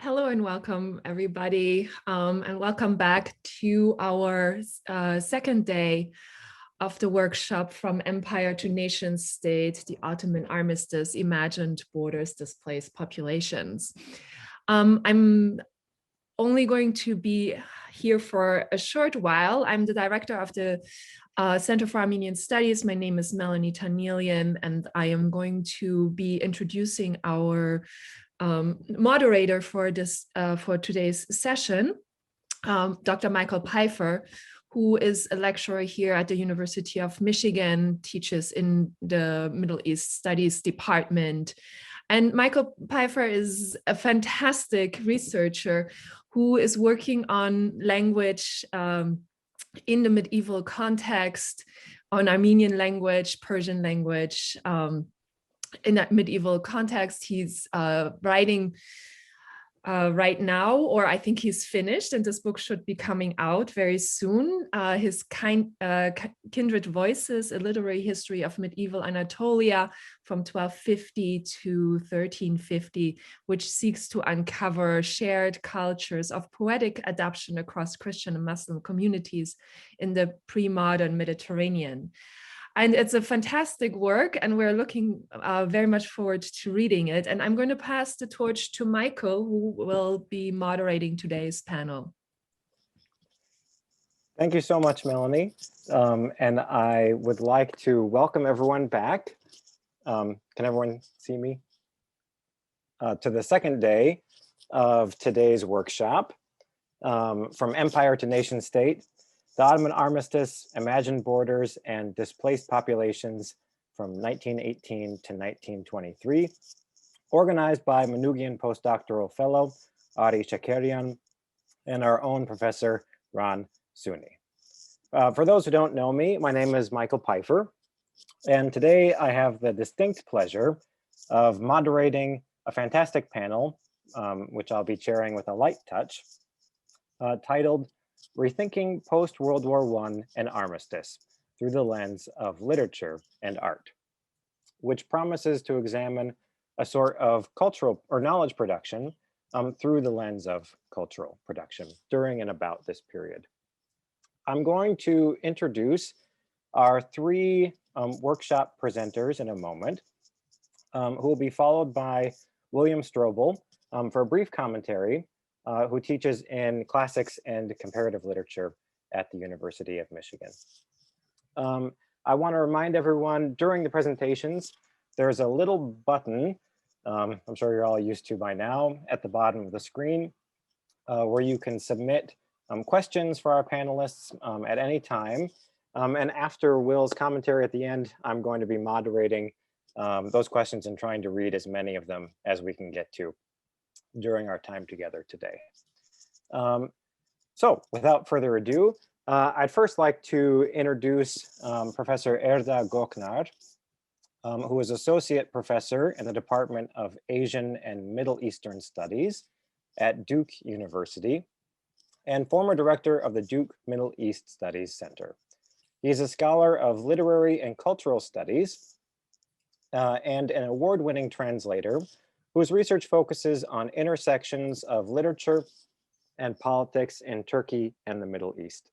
Hello and welcome everybody, and welcome back to our second day of the workshop From Empire to Nation State, the Ottoman Armistice, Imagined Borders, Displaced Populations. I'm only going to be here for a short while. I'm the director of the Center for Armenian Studies. My name is Melanie Tanelian, and I am going to be introducing our moderator for today's session, Dr. Michael Pifer, who is a lecturer here at the University of Michigan, teaches in the Middle East Studies Department. And Michael Pifer is a fantastic researcher who is working on language in the medieval context, on Armenian language, Persian language. In that medieval context, he's writing right now, or I think he's finished, and this book should be coming out very soon. His Kindred Voices, A Literary History of Medieval Anatolia from 1250 to 1350, which seeks to uncover shared cultures of poetic adaptation across Christian and Muslim communities in the pre-modern Mediterranean. And it's a fantastic work, and we're looking very much forward to reading it. And I'm going to pass the torch to Michael, who will be moderating today's panel. Thank you so much, Melanie. And I would like to welcome everyone back. Can everyone see me? To the second day of today's workshop, From Empire to Nation State, the Ottoman Armistice, Imagined Borders, and Displaced Populations from 1918 to 1923, organized by Manugian postdoctoral fellow Ari Şekeryan and our own professor, Ron Suni. For those who don't know me, my name is Michael Pifer, and today I have the distinct pleasure of moderating a fantastic panel, which I'll be chairing with a light touch, titled Rethinking Post-World War I and Armistice Through the Lens of Literature and Art, which promises to examine a sort of cultural or knowledge production through the lens of cultural production during and about this period. I'm going to introduce our three workshop presenters in a moment, who will be followed by William Stroebel for a brief commentary, who teaches in classics and comparative literature at the University of Michigan. I want to remind everyone during the presentations, there's a little button, I'm sure you're all used to by now, at the bottom of the screen, where you can submit questions for our panelists at any time. And after Will's commentary at the end, I'm going to be moderating those questions and trying to read as many of them as we can get to during our time together today. So without further ado, I'd first like to introduce Professor Erdağ Göknar, who is Associate Professor in the Department of Asian and Middle Eastern Studies at Duke University and former Director of the Duke Middle East Studies Center. He is a scholar of literary and cultural studies and an award-winning translator whose research focuses on intersections of literature and politics in Turkey and the Middle East,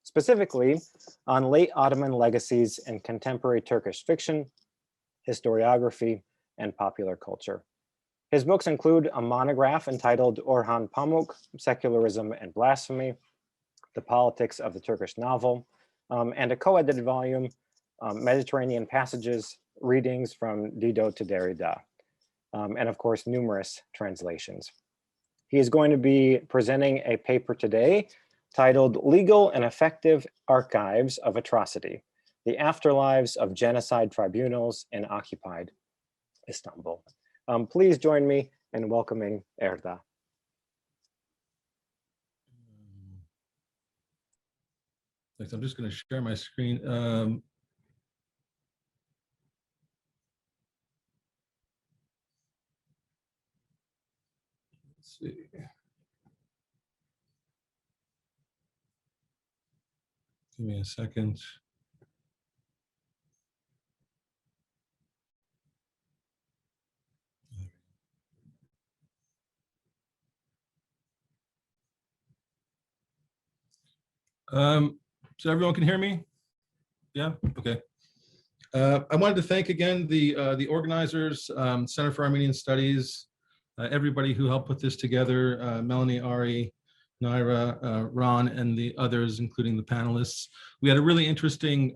specifically on late Ottoman legacies in contemporary Turkish fiction, historiography, and popular culture. His books include a monograph entitled Orhan Pamuk, Secularism and Blasphemy, The Politics of the Turkish Novel, and a co-edited volume, Mediterranean Passages, Readings from Dido to Derrida. And of course, numerous translations. He is going to be presenting a paper today titled Legal and Affective Archives of Atrocity, the Afterlives of Genocide Tribunals in Occupied Istanbul. Please join me in welcoming Erdağ. Thanks. I'm just going to share my screen. Let's see. Give me a second. So everyone can hear me? Yeah, okay. I wanted to thank again the organizers, Center for Armenian Studies, everybody who helped put this together, Melanie, Ari, Naira, Ron, and the others, including the panelists. We had a really interesting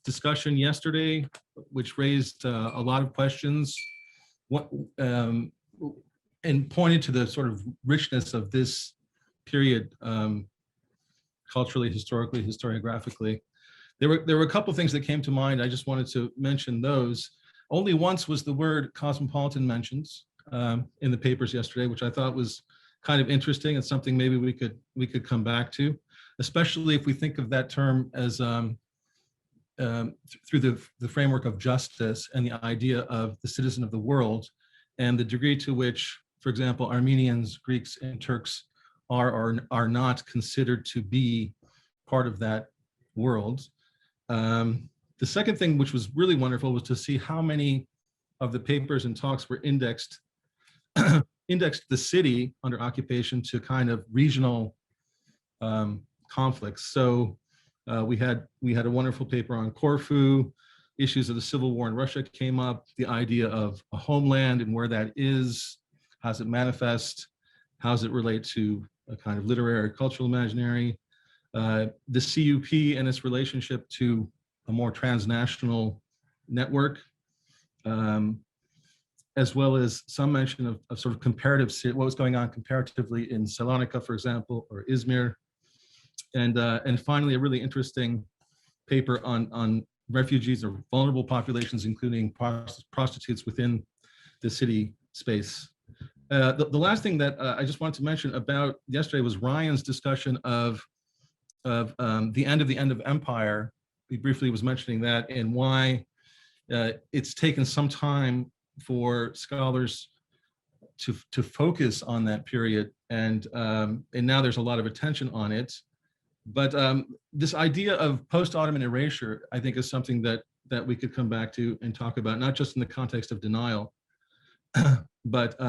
discussion yesterday, which raised a lot of questions and pointed to the sort of richness of this period, culturally, historically, historiographically. There were a couple of things that came to mind. I just wanted to mention those. Only once was the word cosmopolitan mentioned in the papers yesterday, which I thought was kind of interesting. It's something maybe we could come back to, especially if we think of that term as through the framework of justice and the idea of the citizen of the world, and the degree to which, for example, Armenians, Greeks, and Turks are or are not considered to be part of that world. The second thing, which was really wonderful, was to see how many of the papers and talks were indexed the city under occupation to kind of regional conflicts. So we had a wonderful paper on Corfu. Issues of the civil war in Russia came up, the idea of a homeland and where that is, how does it manifest, how does it relate to a kind of literary cultural imaginary, the CUP and its relationship to a more transnational network, as well as some mention of sort of comparative, what was going on comparatively in Salonika, for example, or Izmir. And finally, a really interesting paper on refugees or vulnerable populations, including prostitutes within the city space. The last thing that I just wanted to mention about yesterday was Ryan's discussion of the end of empire. He briefly was mentioning that and why it's taken some time for scholars to focus on that period, and now there's a lot of attention on it. But this idea of post-Ottoman erasure, I think, is something that we could come back to and talk about, not just in the context of denial, but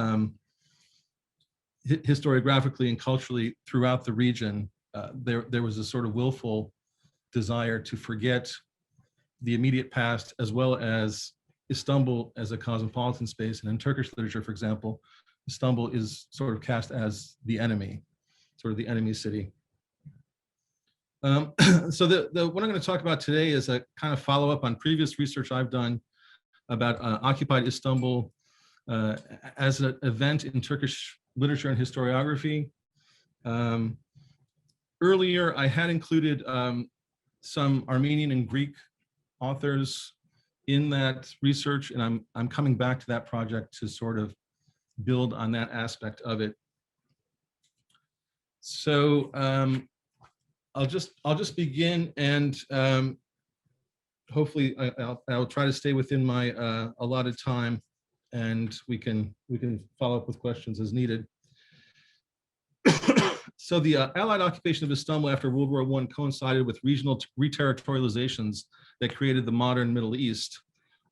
historiographically and culturally throughout the region. There was a sort of willful desire to forget the immediate past, as well as Istanbul as a cosmopolitan space. And in Turkish literature, for example, Istanbul is sort of cast as the enemy, sort of the enemy city. So what I'm going to talk about today is a kind of follow-up on previous research I've done about occupied Istanbul as an event in Turkish literature and historiography. Earlier, I had included some Armenian and Greek authors in that research, and I'm coming back to that project to sort of build on that aspect of it. So I'll just begin, and hopefully I'll try to stay within my allotted time, and we can follow up with questions as needed. So the Allied occupation of Istanbul after World War I coincided with regional reterritorializations that created the modern Middle East.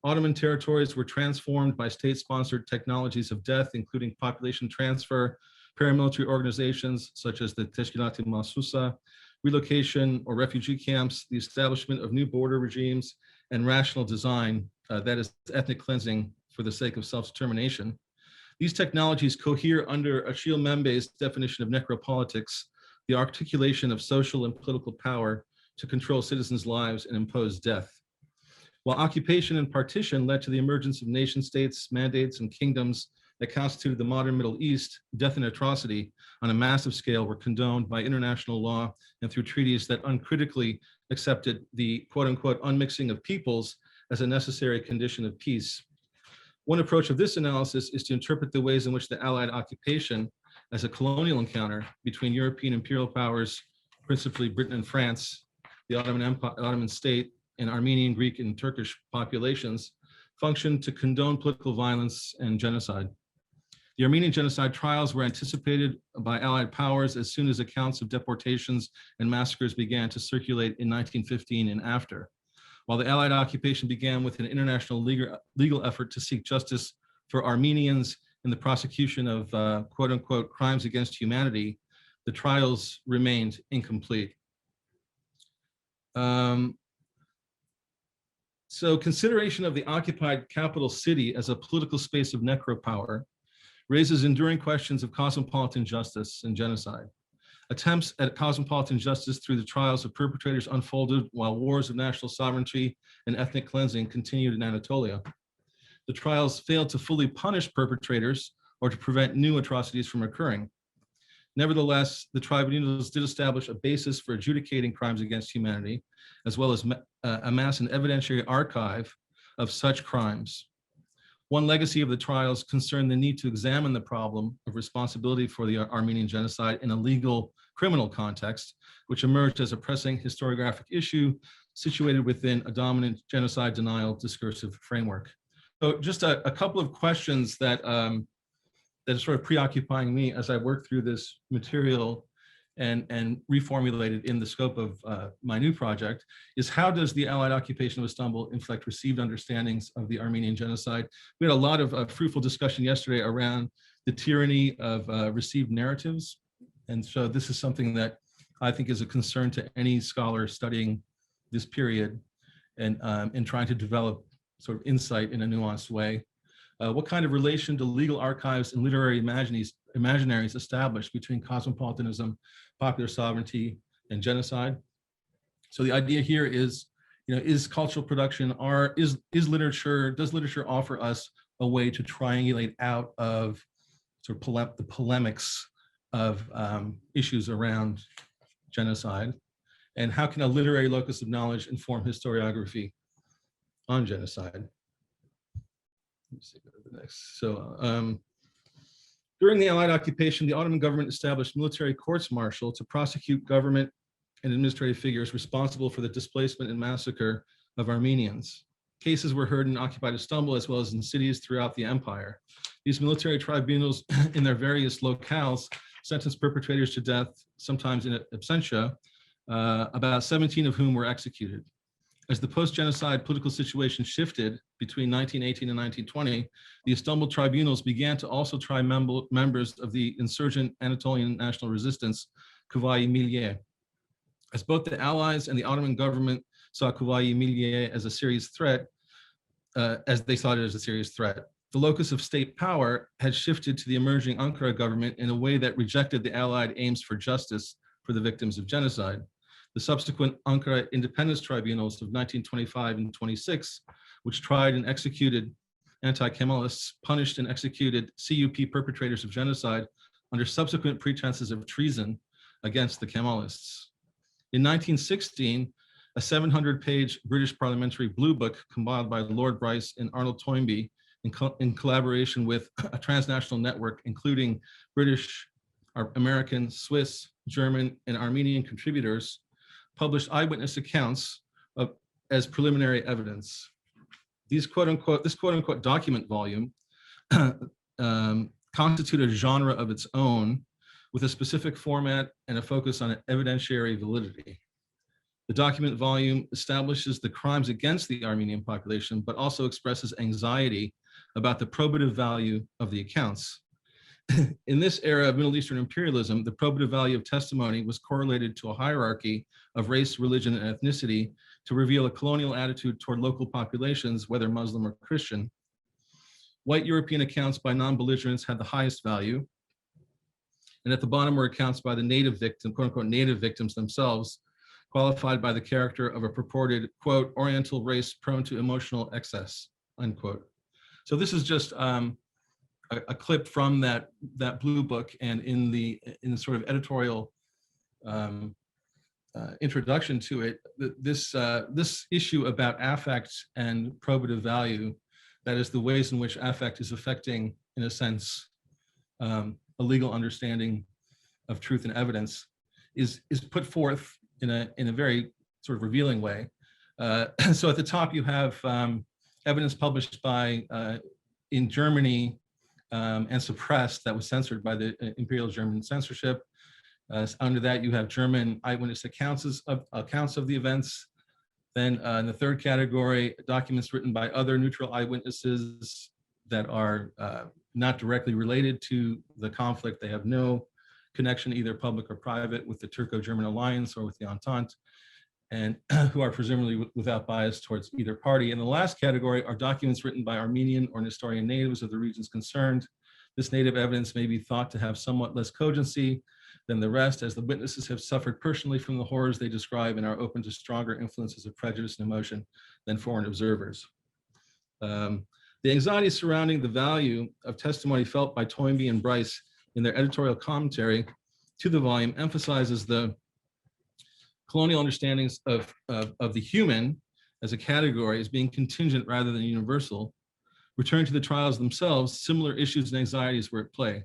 Ottoman territories were transformed by state-sponsored technologies of death, including population transfer, paramilitary organizations such as the Teşkilat-i Mahsusa, relocation or refugee camps, the establishment of new border regimes, and rational design, that is ethnic cleansing for the sake of self-determination. These technologies cohere under Achille Mbembe's definition of necropolitics, the articulation of social and political power to control citizens' lives and impose death. While occupation and partition led to the emergence of nation states, mandates, and kingdoms that constituted the modern Middle East, death and atrocity on a massive scale were condoned by international law and through treaties that uncritically accepted the quote-unquote unmixing of peoples as a necessary condition of peace. One approach of this analysis is to interpret the ways in which the Allied occupation as a colonial encounter between European imperial powers, principally Britain and France, the Ottoman Empire, Ottoman state, and Armenian, Greek, and Turkish populations functioned to condone political violence and genocide. The Armenian genocide trials were anticipated by Allied powers as soon as accounts of deportations and massacres began to circulate in 1915 and after. While the Allied occupation began with an international legal effort to seek justice for Armenians in the prosecution of quote unquote crimes against humanity, the trials remained incomplete. So consideration of the occupied capital city as a political space of necropower raises enduring questions of cosmopolitan justice and genocide. Attempts at cosmopolitan justice through the trials of perpetrators unfolded while wars of national sovereignty and ethnic cleansing continued in Anatolia. The trials failed to fully punish perpetrators or to prevent new atrocities from occurring. Nevertheless, the tribunals did establish a basis for adjudicating crimes against humanity, as well as amass an evidentiary archive of such crimes. One legacy of the trials concerned the need to examine the problem of responsibility for the Armenian genocide in a legal criminal context, which emerged as a pressing historiographic issue situated within a dominant genocide denial discursive framework. So just a couple of questions that that is sort of preoccupying me as I work through this material and reformulate it in the scope of my new project is, how does the Allied occupation of Istanbul inflect received understandings of the Armenian genocide? We had a lot of fruitful discussion yesterday around the tyranny of received narratives. And so this is something that I think is a concern to any scholar studying this period and trying to develop sort of insight in a nuanced way. What kind of relation do legal archives and literary imaginaries establish between cosmopolitanism, popular sovereignty, and genocide? So the idea here is, is cultural production, does literature offer us a way to triangulate out of sort of the polemics of issues around genocide? And how can a literary locus of knowledge inform historiography on genocide? Let me see, go to the next. So during the Allied occupation, the Ottoman government established military courts-martial to prosecute government and administrative figures responsible for the displacement and massacre of Armenians. Cases were heard in occupied Istanbul as well as in cities throughout the empire. These military tribunals in their various locales sentenced perpetrators to death, sometimes in absentia, about 17 of whom were executed. As the post-genocide political situation shifted between 1918 and 1920, the Istanbul tribunals began to also try members of the insurgent Anatolian national resistance, Kuvayi Milliye. As both the Allies and the Ottoman government saw Kuvayi Milliye as a serious threat, as they saw it as a serious threat, the locus of state power had shifted to the emerging Ankara government in a way that rejected the Allied aims for justice for the victims of genocide. The subsequent Ankara independence tribunals of 1925 and 26, which tried and executed anti-Kemalists, punished and executed CUP perpetrators of genocide under subsequent pretenses of treason against the Kemalists. In 1916, a 700-page British parliamentary blue book compiled by Lord Bryce and Arnold Toynbee in collaboration with a transnational network, including British, American, Swiss, German, and Armenian contributors, published eyewitness accounts as preliminary evidence. This quote unquote document volume constitute a genre of its own with a specific format and a focus on evidentiary validity. The document volume establishes the crimes against the Armenian population, but also expresses anxiety about the probative value of the accounts. In this era of Middle Eastern imperialism, the probative value of testimony was correlated to a hierarchy of race, religion, and ethnicity to reveal a colonial attitude toward local populations, whether Muslim or Christian. White European accounts by non-belligerents had the highest value. And at the bottom were accounts by the native victim, quote unquote, native victims themselves, qualified by the character of a purported, quote, Oriental race prone to emotional excess, unquote. So this is just a clip from that blue book, and in the sort of editorial introduction to it, this issue about affect and probative value, that is the ways in which affect is affecting, in a sense, a legal understanding of truth and evidence, is put forth in a very sort of revealing way. So at the top you have evidence published by in Germany and suppressed, that was censored by the Imperial German censorship. Under that, you have German eyewitness accounts of the events. Then in the third category, documents written by other neutral eyewitnesses that are not directly related to the conflict. They have no connection, either public or private, with the Turco-German alliance or with the Entente. and who are presumably without bias towards either party. And the last category are documents written by Armenian or Nestorian natives of the regions concerned. This native evidence may be thought to have somewhat less cogency than the rest, as the witnesses have suffered personally from the horrors they describe and are open to stronger influences of prejudice and emotion than foreign observers. The anxiety surrounding the value of testimony felt by Toynbee and Bryce in their editorial commentary to the volume emphasizes the colonial understandings of the human as a category as being contingent rather than universal. Returning to the trials themselves, similar issues and anxieties were at play.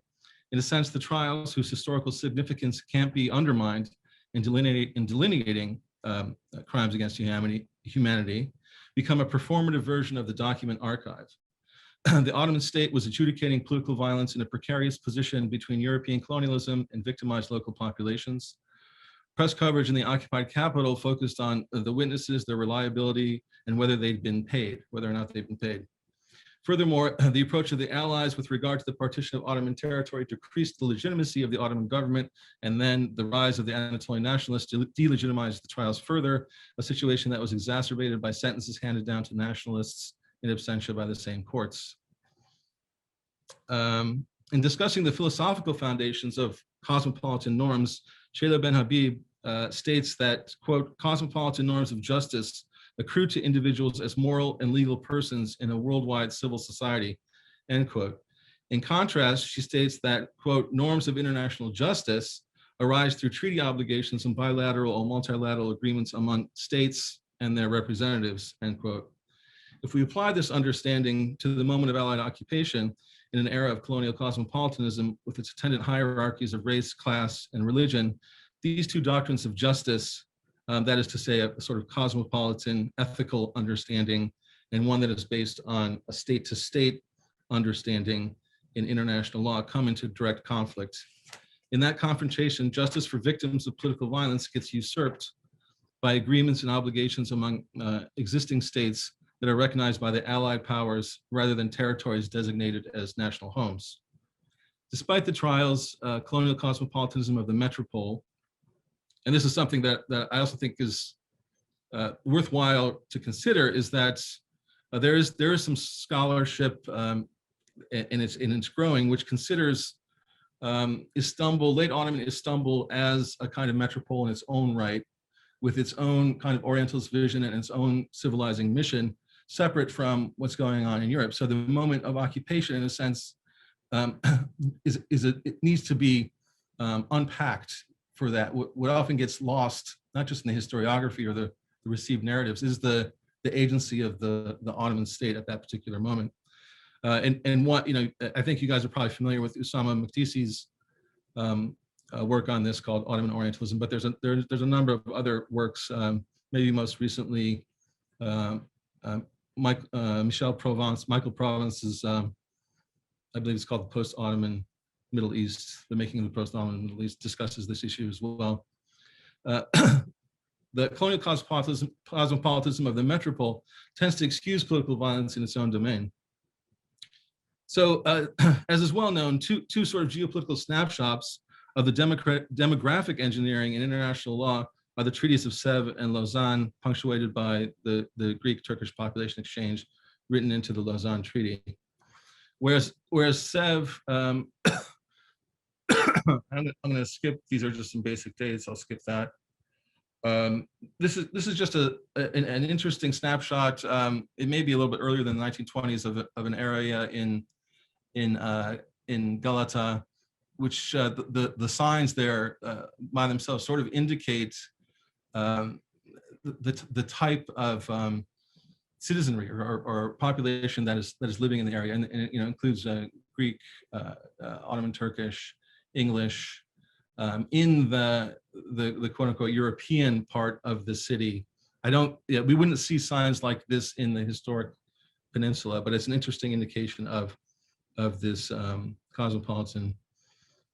In a sense, the trials, whose historical significance can't be undermined in delineating crimes against humanity, become a performative version of the document archive. The Ottoman state was adjudicating political violence in a precarious position between European colonialism and victimized local populations. Press coverage in the occupied capital focused on the witnesses, their reliability, and whether or not they'd been paid. Furthermore, the approach of the Allies with regard to the partition of Ottoman territory decreased the legitimacy of the Ottoman government, and then the rise of the Anatolian nationalists delegitimized the trials further, a situation that was exacerbated by sentences handed down to nationalists in absentia by the same courts. In discussing the philosophical foundations of cosmopolitan norms, Sheila Ben Habib states that, quote, cosmopolitan norms of justice accrue to individuals as moral and legal persons in a worldwide civil society, end quote. In contrast, she states that, quote, norms of international justice arise through treaty obligations and bilateral or multilateral agreements among states and their representatives, end quote. If we apply this understanding to the moment of Allied occupation in an era of colonial cosmopolitanism with its attendant hierarchies of race, class, and religion, these two doctrines of justice, that is to say, a sort of cosmopolitan ethical understanding, and one that is based on a state-to-state understanding in international law, come into direct conflict. In that confrontation, justice for victims of political violence gets usurped by agreements and obligations among existing states that are recognized by the Allied powers rather than territories designated as national homes. Despite the trials, colonial cosmopolitanism of the metropole, and this is something that I also think is worthwhile to consider, is that there is some scholarship and it's growing, which considers Istanbul, late Ottoman Istanbul, as a kind of metropole in its own right, with its own kind of Orientalist vision and its own civilizing mission, separate from what's going on in Europe. So the moment of occupation, in a sense, it needs to be unpacked for that. What often gets lost, not just in the historiography or the received narratives, is the agency of the Ottoman state at that particular moment. And what, I think you guys are probably familiar with Usama Makdisi's work on this called Ottoman Orientalism, but there's a number of other works, maybe most recently, Michael Provence's, I believe it's called the Post-Ottoman Middle East, the making of the Post-Ottoman Middle East, discusses this issue as well. The colonial cosmopolitanism of the metropole tends to excuse political violence in its own domain. So, as is well known, two sort of geopolitical snapshots of the demographic engineering in international law are the treaties of Sèvres and Lausanne, punctuated by the Greek-Turkish population exchange written into the Lausanne Treaty. Whereas Sèvres, I'm going to skip, these are just some basic dates, I'll skip that. This is just an interesting snapshot. It may be a little bit earlier than the 1920s of an area in Galata, which the signs there by themselves sort of indicate the type of citizenry or population that is living in the area, and it includes Greek, Ottoman Turkish, English, in the quote unquote European part of the city. We wouldn't see signs like this in the historic peninsula, but it's an interesting indication of this cosmopolitan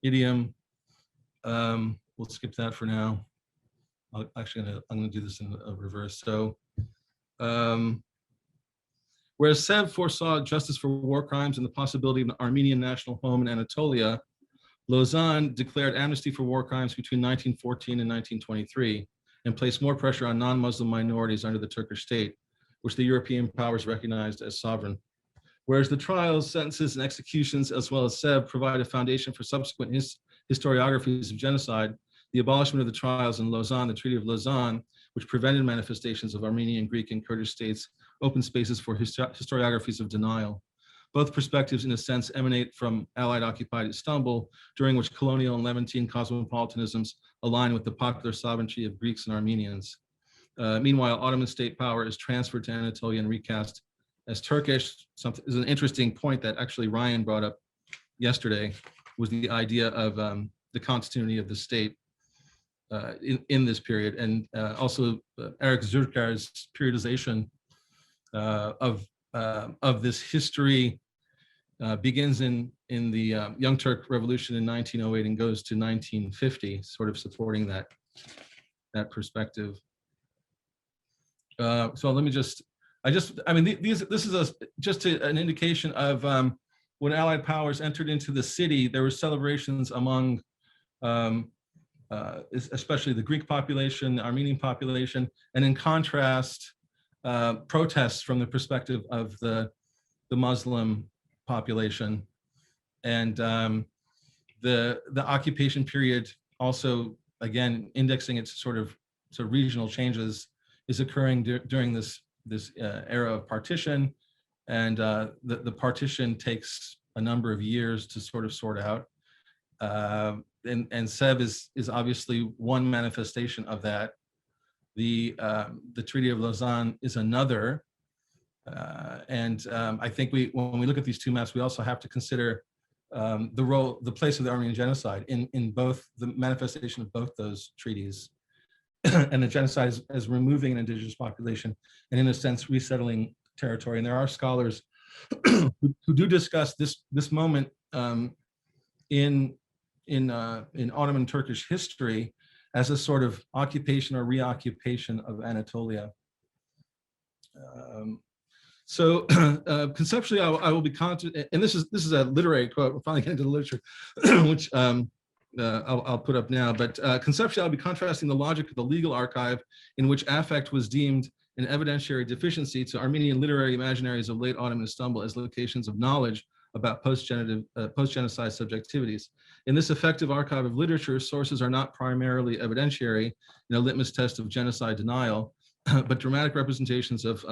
idiom. We'll skip that for now. I'm going to do this in reverse. So, whereas Sèvres foresaw justice for war crimes and the possibility of an Armenian national home in Anatolia, Lausanne declared amnesty for war crimes between 1914 and 1923. and place more pressure on non-Muslim minorities under the Turkish state, which the European powers recognized as sovereign. Whereas the trials, sentences, and executions, as well as SEB, provide a foundation for subsequent historiographies of genocide, the abolishment of the trials in Lausanne, the Treaty of Lausanne, which prevented manifestations of Armenian, Greek, and Kurdish states, open spaces for historiographies of denial. Both perspectives, in a sense, emanate from Allied-occupied Istanbul, during which colonial and Levantine cosmopolitanisms align with the popular sovereignty of Greeks and Armenians. Meanwhile, Ottoman state power is transferred to Anatolia and recast as Turkish. Something is an interesting point that actually Ryan brought up yesterday, was the idea of the continuity of the state in this period, and also Eric Zürker's periodization of this history begins in the Young Turk Revolution in 1908 and goes to 1950, sort of supporting that perspective. So let me just, I mean, this is just an indication of when Allied powers entered into the city. There were celebrations among especially the Greek population, the Armenian population, and in contrast, protests from the perspective of the Muslim population. And the occupation period also, again, indexing its sort of regional changes, is occurring during this era of partition. And the partition takes a number of years to sort out. And SEB is obviously one manifestation of that. The Treaty of Lausanne is another. I think when we look at these two maps, we also have to consider the place of the Armenian genocide in both the manifestation of both those treaties, and the genocide as removing an indigenous population and, in a sense, resettling territory. And there are scholars who do discuss this moment in Ottoman Turkish history as a sort of occupation or reoccupation of Anatolia. So conceptually, I will be and this is a literary quote. We're finally getting to the literature, which I'll put up now. But conceptually, I'll be contrasting the logic of the legal archive, in which affect was deemed an evidentiary deficiency, to Armenian literary imaginaries of late Ottoman Istanbul as locations of knowledge about post-genocide subjectivities. In this affective archive of literature, sources are not primarily evidentiary in a litmus test of genocide denial, but dramatic representations of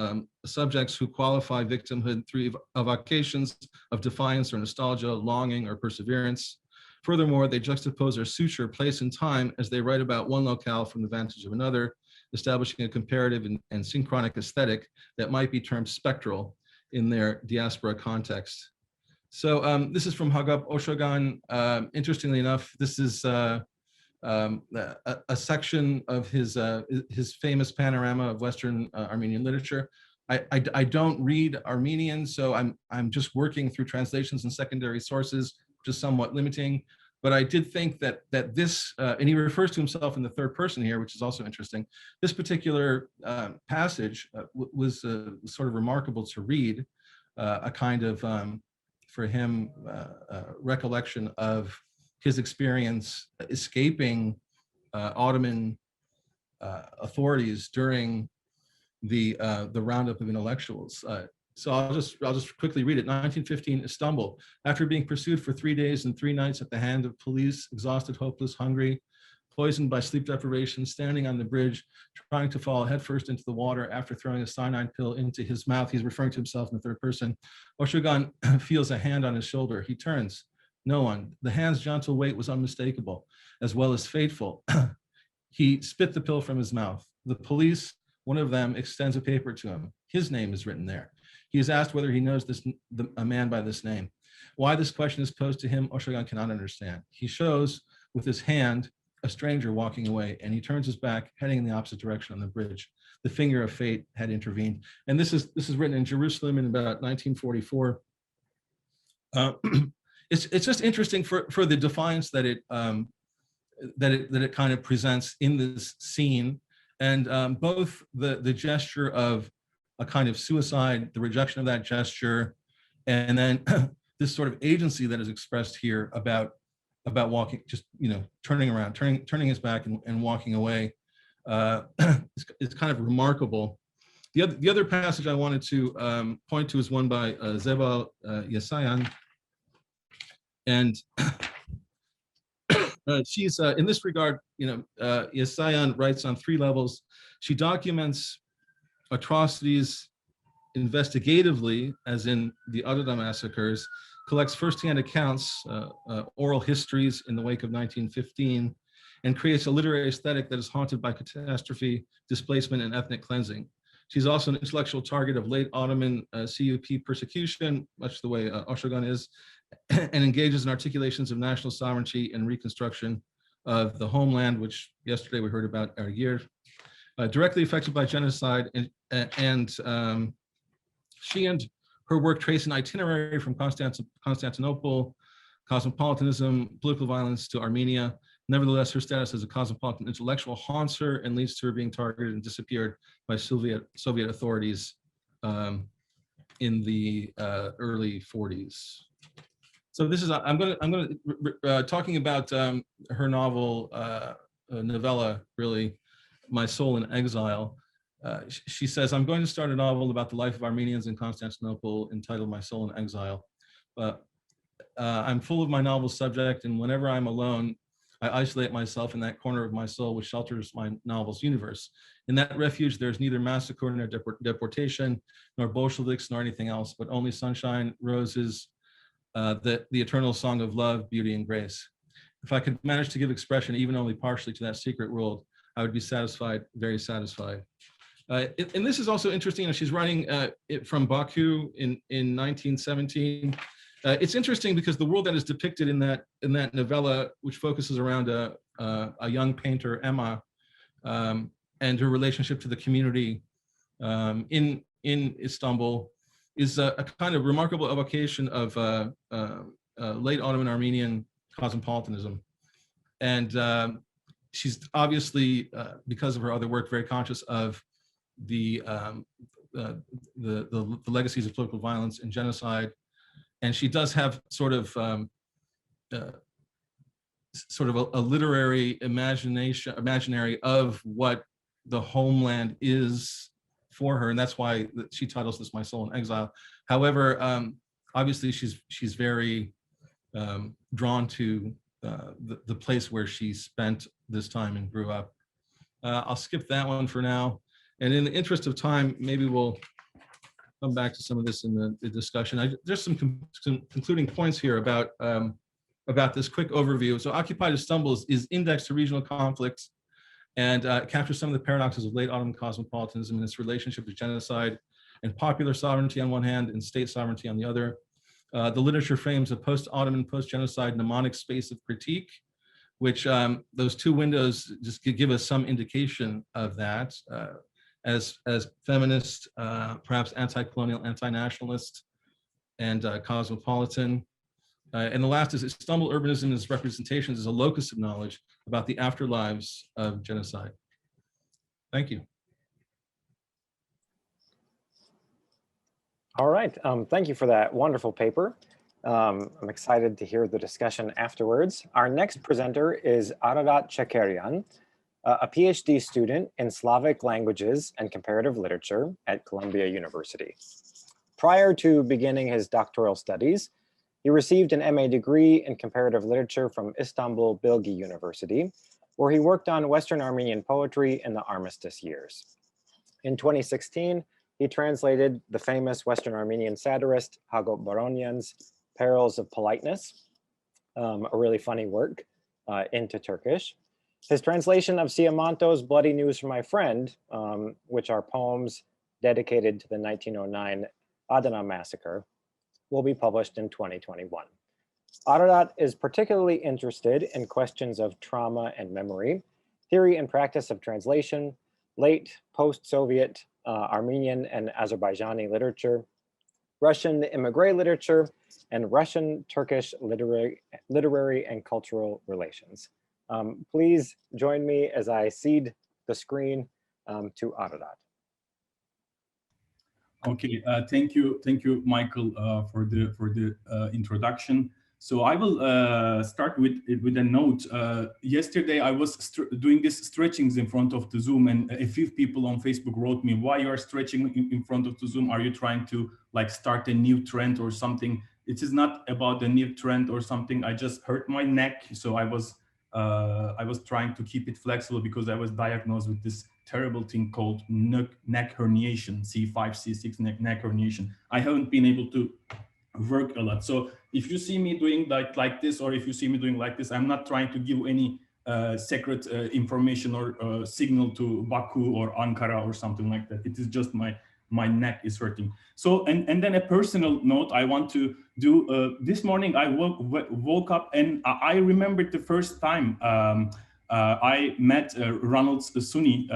subjects who qualify victimhood through evocations of defiance or nostalgia, longing or perseverance. Furthermore, they juxtapose or suture place and time as they write about one locale from the vantage of another, establishing a comparative and synchronic aesthetic that might be termed spectral in their diaspora context. So this is from Hagop Oshogan. Interestingly enough, this is a section of his famous panorama of Western Armenian literature. I don't read Armenian, so I'm just working through translations and secondary sources, which is somewhat limiting. But I did think that this, and he refers to himself in the third person here, which is also interesting. This particular passage was sort of remarkable to read, a kind of, for him, recollection of his experience escaping Ottoman authorities during the roundup of intellectuals. So I'll just quickly read it. 1915, Istanbul. After being pursued for 3 days and 3 nights at the hand of police, exhausted, hopeless, hungry, poisoned by sleep deprivation, standing on the bridge, trying to fall headfirst into the water after throwing a cyanide pill into his mouth. He's referring to himself in the third person. Oshogan feels a hand on his shoulder. He turns. No one. The hand's gentle weight was unmistakable, as well as fateful. He spit the pill from his mouth. The police, one of them, extends a paper to him. His name is written there. He is asked whether he knows a man by this name. Why this question is posed to him, Oshogan cannot understand. He shows with his hand a stranger walking away, and he turns his back, heading in the opposite direction on the bridge. The finger of fate had intervened. And this is written in Jerusalem in about 1944. It's just interesting for the defiance that it kind of presents in this scene, and both the gesture of a kind of suicide, the rejection of that gesture, and then this sort of agency that is expressed here about walking, just turning around, turning his back and walking away. is kind of remarkable. The other passage I wanted to point to is one by Zeba Yesayan, and she's in this regard, Yesayan writes on 3 levels. She documents atrocities investigatively, as in the Erdağ massacres, collects firsthand accounts, oral histories in the wake of 1915, and creates a literary aesthetic that is haunted by catastrophe, displacement, and ethnic cleansing. She's also an intellectual target of late Ottoman CUP persecution, much the way Öcalan is, and engages in articulations of national sovereignty and reconstruction of the homeland, which yesterday we heard about Erdağ, directly affected by genocide, and she and her work trace an itinerary from Constantinople, cosmopolitanism, political violence to Armenia. Nevertheless, her status as a cosmopolitan intellectual haunts her and leads to her being targeted and disappeared by Soviet authorities in the early 40s. So this is I'm going to talking about her novel novella, really, My Soul in Exile. She says, I'm going to start a novel about the life of Armenians in Constantinople entitled My Soul in Exile. I'm full of my novel subject, and whenever I'm alone, I isolate myself in that corner of my soul which shelters my novel's universe. In that refuge, there's neither massacre nor deportation, nor Bolsheviks, nor anything else, but only sunshine, roses, the eternal song of love, beauty, and grace. If I could manage to give expression even only partially to that secret world, I would be satisfied, very satisfied. And this is also interesting. She's writing it from Baku in 1917. It's interesting because the world that is depicted in that novella, which focuses around a young painter, Emma, and her relationship to the community in Istanbul, is a kind of remarkable evocation of late Ottoman Armenian cosmopolitanism. And she's obviously, because of her other work, very conscious of the legacies of political violence and genocide. And she does have sort of a literary imaginary of what the homeland is for her, and that's why she titles this "My Soul in Exile." However, obviously she's very drawn to the place where she spent this time and grew up. I'll skip that one for now, and in the interest of time, maybe we'll come back to some of this in the discussion. There's some concluding points here about this quick overview. So occupied Istanbul is indexed to regional conflicts and captures some of the paradoxes of late Ottoman cosmopolitanism and its relationship to genocide and popular sovereignty on one hand and state sovereignty on the other. The literature frames a post-Ottoman, post-genocide mnemonic space of critique, which those 2 windows just give us some indication of that. As feminist, perhaps anti-colonial, anti-nationalist, and cosmopolitan. And the last is Istanbul urbanism and its representations as a locus of knowledge about the afterlives of genocide. Thank you. All right, thank you for that wonderful paper. I'm excited to hear the discussion afterwards. Our next presenter is Ararat Şekeryan, a PhD student in Slavic languages and comparative literature at Columbia University. Prior to beginning his doctoral studies, he received an MA degree in comparative literature from Istanbul Bilgi University, where he worked on Western Armenian poetry in the Armistice years. In 2016, he translated the famous Western Armenian satirist Hagop Baronyan's Perils of Politeness, a really funny work, into Turkish. His translation of Siamanto's Bloody News from My Friend, which are poems dedicated to the 1909 Adana massacre, will be published in 2021. Ararat is particularly interested in questions of trauma and memory, theory and practice of translation, late post-Soviet Armenian and Azerbaijani literature, Russian immigrant literature, and Russian-Turkish literary and cultural relations. Please join me as I cede the screen to Ararat. Okay, thank you, Michael, for the introduction. So I will start with a note. Yesterday I was doing these stretchings in front of the Zoom, and a few people on Facebook wrote me, why you are stretching in front of the Zoom? Are you trying to like start a new trend or something? It is not about a new trend or something. I just hurt my neck. So I was trying to keep it flexible because I was diagnosed with this terrible thing called neck herniation, C5, C6 neck herniation. I haven't been able to work a lot. So if you see me doing like this, or if you see me doing like this, I'm not trying to give any secret information or signal to Baku or Ankara or something like that. It is just my neck is hurting. So, and then a personal note I want to do. This morning I woke up and I remembered the first time I met Ronald Sunni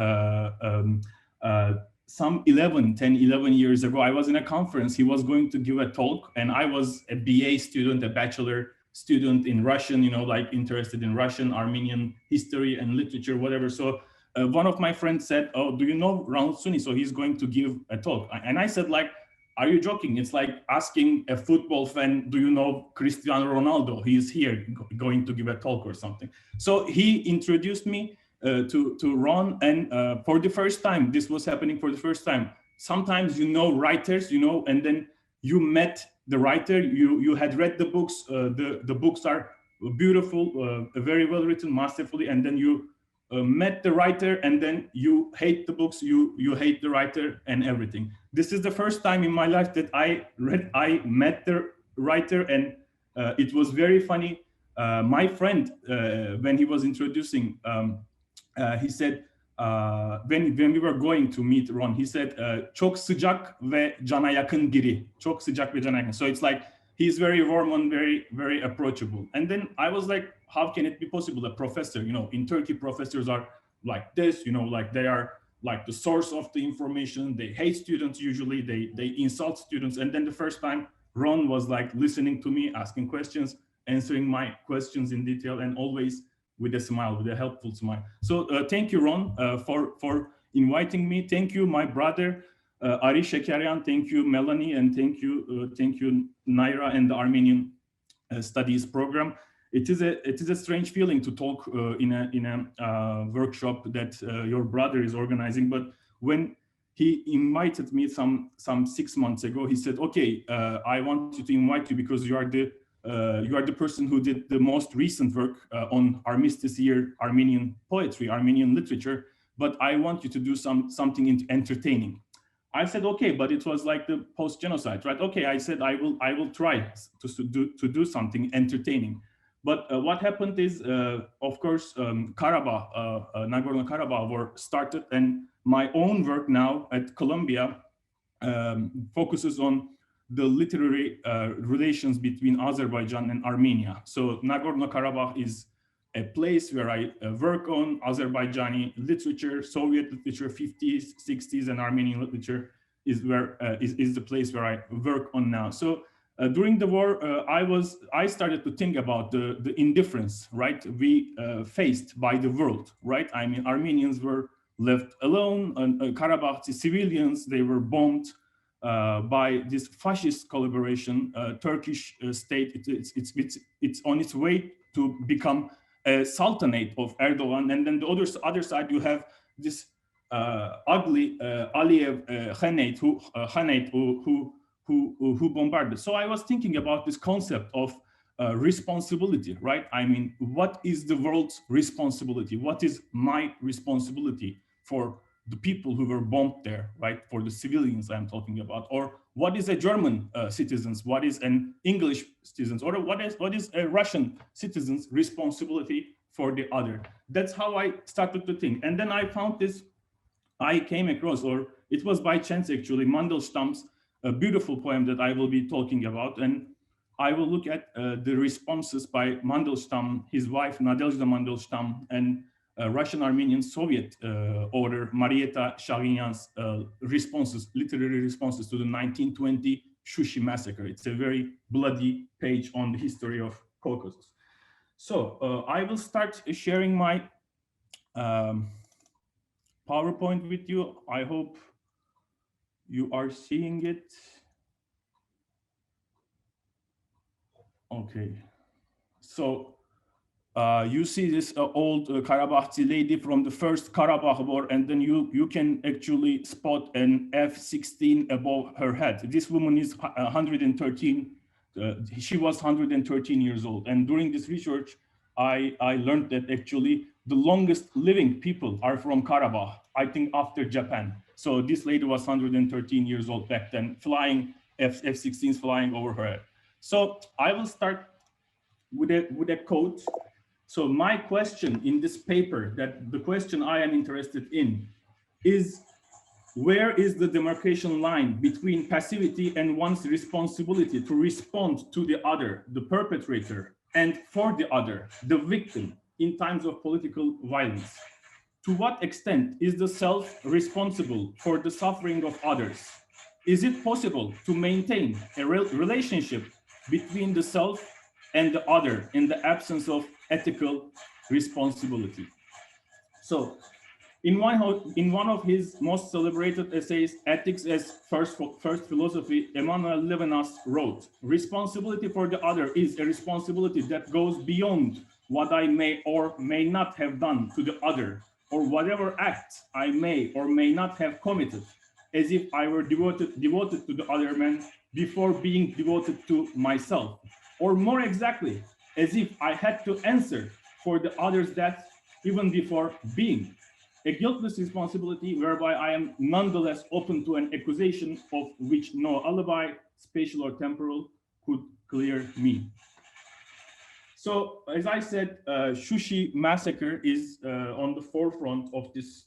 some 10, 11 years ago. I was in a conference. He was going to give a talk, and I was a BA student, a bachelor student in Russian, you know, like interested in Russian, Armenian history and literature, whatever. So one of my friends said, oh, do you know Ronald Sunni? So he's going to give a talk. And I said, like, are you joking? It's like asking a football fan, do you know Cristiano Ronaldo? He is here going to give a talk or something. So he introduced me to Ron, and for the first time, this was happening for the first time. Sometimes you know writers, you know, and then you met the writer, you had read the books, the books are beautiful, very well written, masterfully, and then you met the writer, and then you hate the books, you hate the writer and everything. This is the first time in my life that I met the writer, and it was very funny. My friend, when he was introducing, he said, when we were going to meet Ron, he said, çok sıcak ve cana yakın biri. Çok sıcak ve cana yakın. So it's like, he's very warm and very approachable. And then I was like, how can it be possible? A professor, you know, in Turkey, professors are like this, you know, like they are like the source of the information. They hate students usually, they insult students. And then the first time Ron was like listening to me, asking questions, answering my questions in detail, and always with a smile, with a helpful smile. So thank you, Ron, for inviting me. Thank you, my brother, Ari Şekeryan. Thank you, Melanie, and thank you, Naira, and the Armenian Studies program. It is a strange feeling to talk in a workshop that your brother is organizing. But when he invited me some 6 months ago, he said, "Okay, I want to invite you because you are the person who did the most recent work on Armistice year Armenian poetry, Armenian literature, but I want you to do something entertaining." I said, okay, but it was like the post-genocide, right? Okay, I said, I will try to do something entertaining. But what happened is, of course, Nagorno-Karabakh war started, and my own work now at Columbia focuses on the literary relations between Azerbaijan and Armenia. So Nagorno-Karabakh is a place where I work on Azerbaijani literature, Soviet literature, 50s, 60s, and Armenian literature is the place where I work on now. So during the war, I started to think about the indifference, right, we faced by the world, right? I mean, Armenians were left alone, and Karabakh civilians, they were bombed by this fascist collaboration. Turkish state, it's on its way to become a sultanate of Erdogan, and then the other side you have this ugly Aliyev Khanate who bombarded. So I was thinking about this concept of responsibility, right? I mean, what is the world's responsibility? What is my responsibility for the people who were bombed there, right? For the civilians I'm talking about, or what is a German citizen's, what is an English citizen's, or what is a Russian citizen's responsibility for the other? That's how I started to think. And then I found this, I came across, or it was by chance actually, Mandelstam's a beautiful poem that I will be talking about. And I will look at the responses by Mandelstam, his wife, Nadezhda Mandelstam, and Russian Armenian Soviet order, Mariette Chaginians' responses, literary responses to the 1920 Shushi massacre. It's a very bloody page on the history of Caucasus. So I will start sharing my PowerPoint with you. I hope you are seeing it. Okay, So you see this old Karabakh lady from the first Karabakh war, and then you can actually spot an F-16 above her head. This woman is 113. She was 113 years old. And during this research, I learned that actually the longest living people are from Karabakh, I think after Japan. So this lady was 113 years old back then, flying F-16s flying over her head. So I will start with a quote. So my question in this paper, that the question I am interested in, is where is the demarcation line between passivity and one's responsibility to respond to the other, the perpetrator, and for the other, the victim, in times of political violence? To what extent is the self responsible for the suffering of others? Is it possible to maintain a relationship between the self and the other in the absence of ethical responsibility? So in one of his most celebrated essays, Ethics as First Philosophy, Emmanuel Levinas wrote, responsibility for the other is a responsibility that goes beyond what I may or may not have done to the other, or whatever act I may or may not have committed, as if I were devoted to the other man before being devoted to myself, or more exactly, as if I had to answer for the other's death even before being. A guiltless responsibility whereby I am nonetheless open to an accusation of which no alibi, spatial or temporal, could clear me. So, as I said, Şuşi massacre is on the forefront of this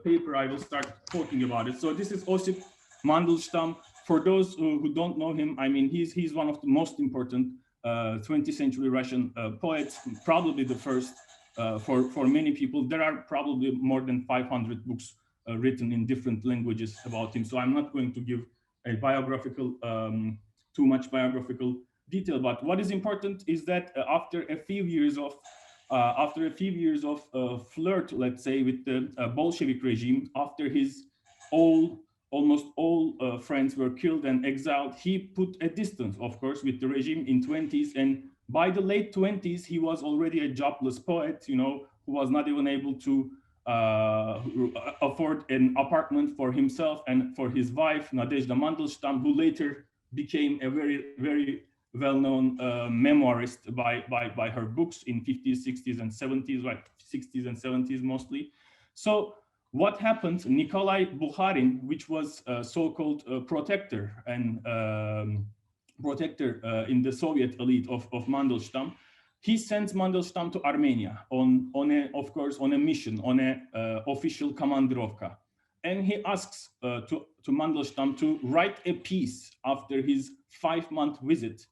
paper. I will start talking about it. So this is Osip Mandelstam. For those who don't know him, I mean, he's one of the most important 20th century Russian poets, probably the first for many people. There are probably more than 500 books written in different languages about him. So I'm not going to give a biographical, too much biographical detail, but what is important is that after a few years of flirt, let's say, with the Bolshevik regime, after his almost all friends were killed and exiled, he put a distance, of course, with the regime in 20s, and by the late 20s, he was already a jobless poet, you know, who was not even able to afford an apartment for himself and for his wife, Nadezhda Mandelstam, who later became a very, very well-known memoirist by her books in 50s, 60s, and 70s, right? 60s and 70s mostly. So what happened? Nikolai Bukharin, which was so-called protector and in the Soviet elite of Mandelstam, he sends Mandelstam to Armenia on a mission, on a official komandirovka. And he asks to Mandelstam to write a piece after his 5-month visit,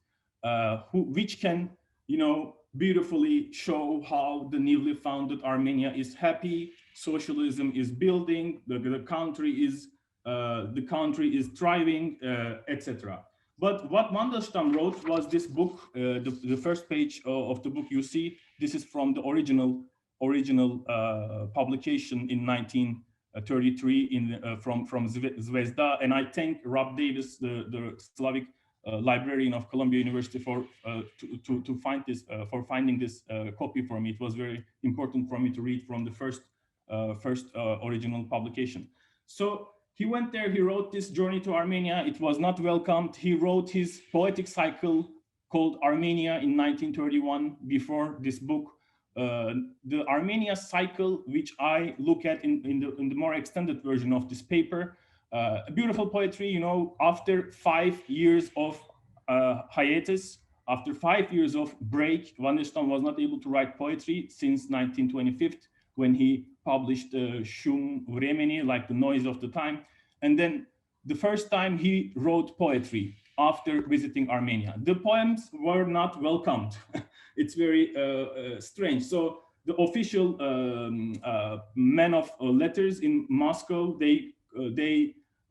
which can, you know, beautifully show how the newly founded Armenia is happy, socialism is building, the country is thriving, etc. But what Mandelstam wrote was this book. The first page of the book you see. This is from the original publication in 1933 from Zvezda, and I thank Rob Davis, the Slavic librarian of Columbia University, for finding this copy for me. It was very important for me to read from the first original publication. So he went there, he wrote this journey to Armenia. It was not welcomed. He wrote his poetic cycle called Armenia in 1931 before this book. The Armenia cycle, which I look at in the more extended version of this paper, beautiful poetry, you know, after 5 years of hiatus, after 5 years of break, Mandelstam was not able to write poetry since 1925, when he published Shum Vremeni, like the noise of the time. And then the first time he wrote poetry after visiting Armenia. The poems were not welcomed. It's very strange. So the official men of letters in Moscow, they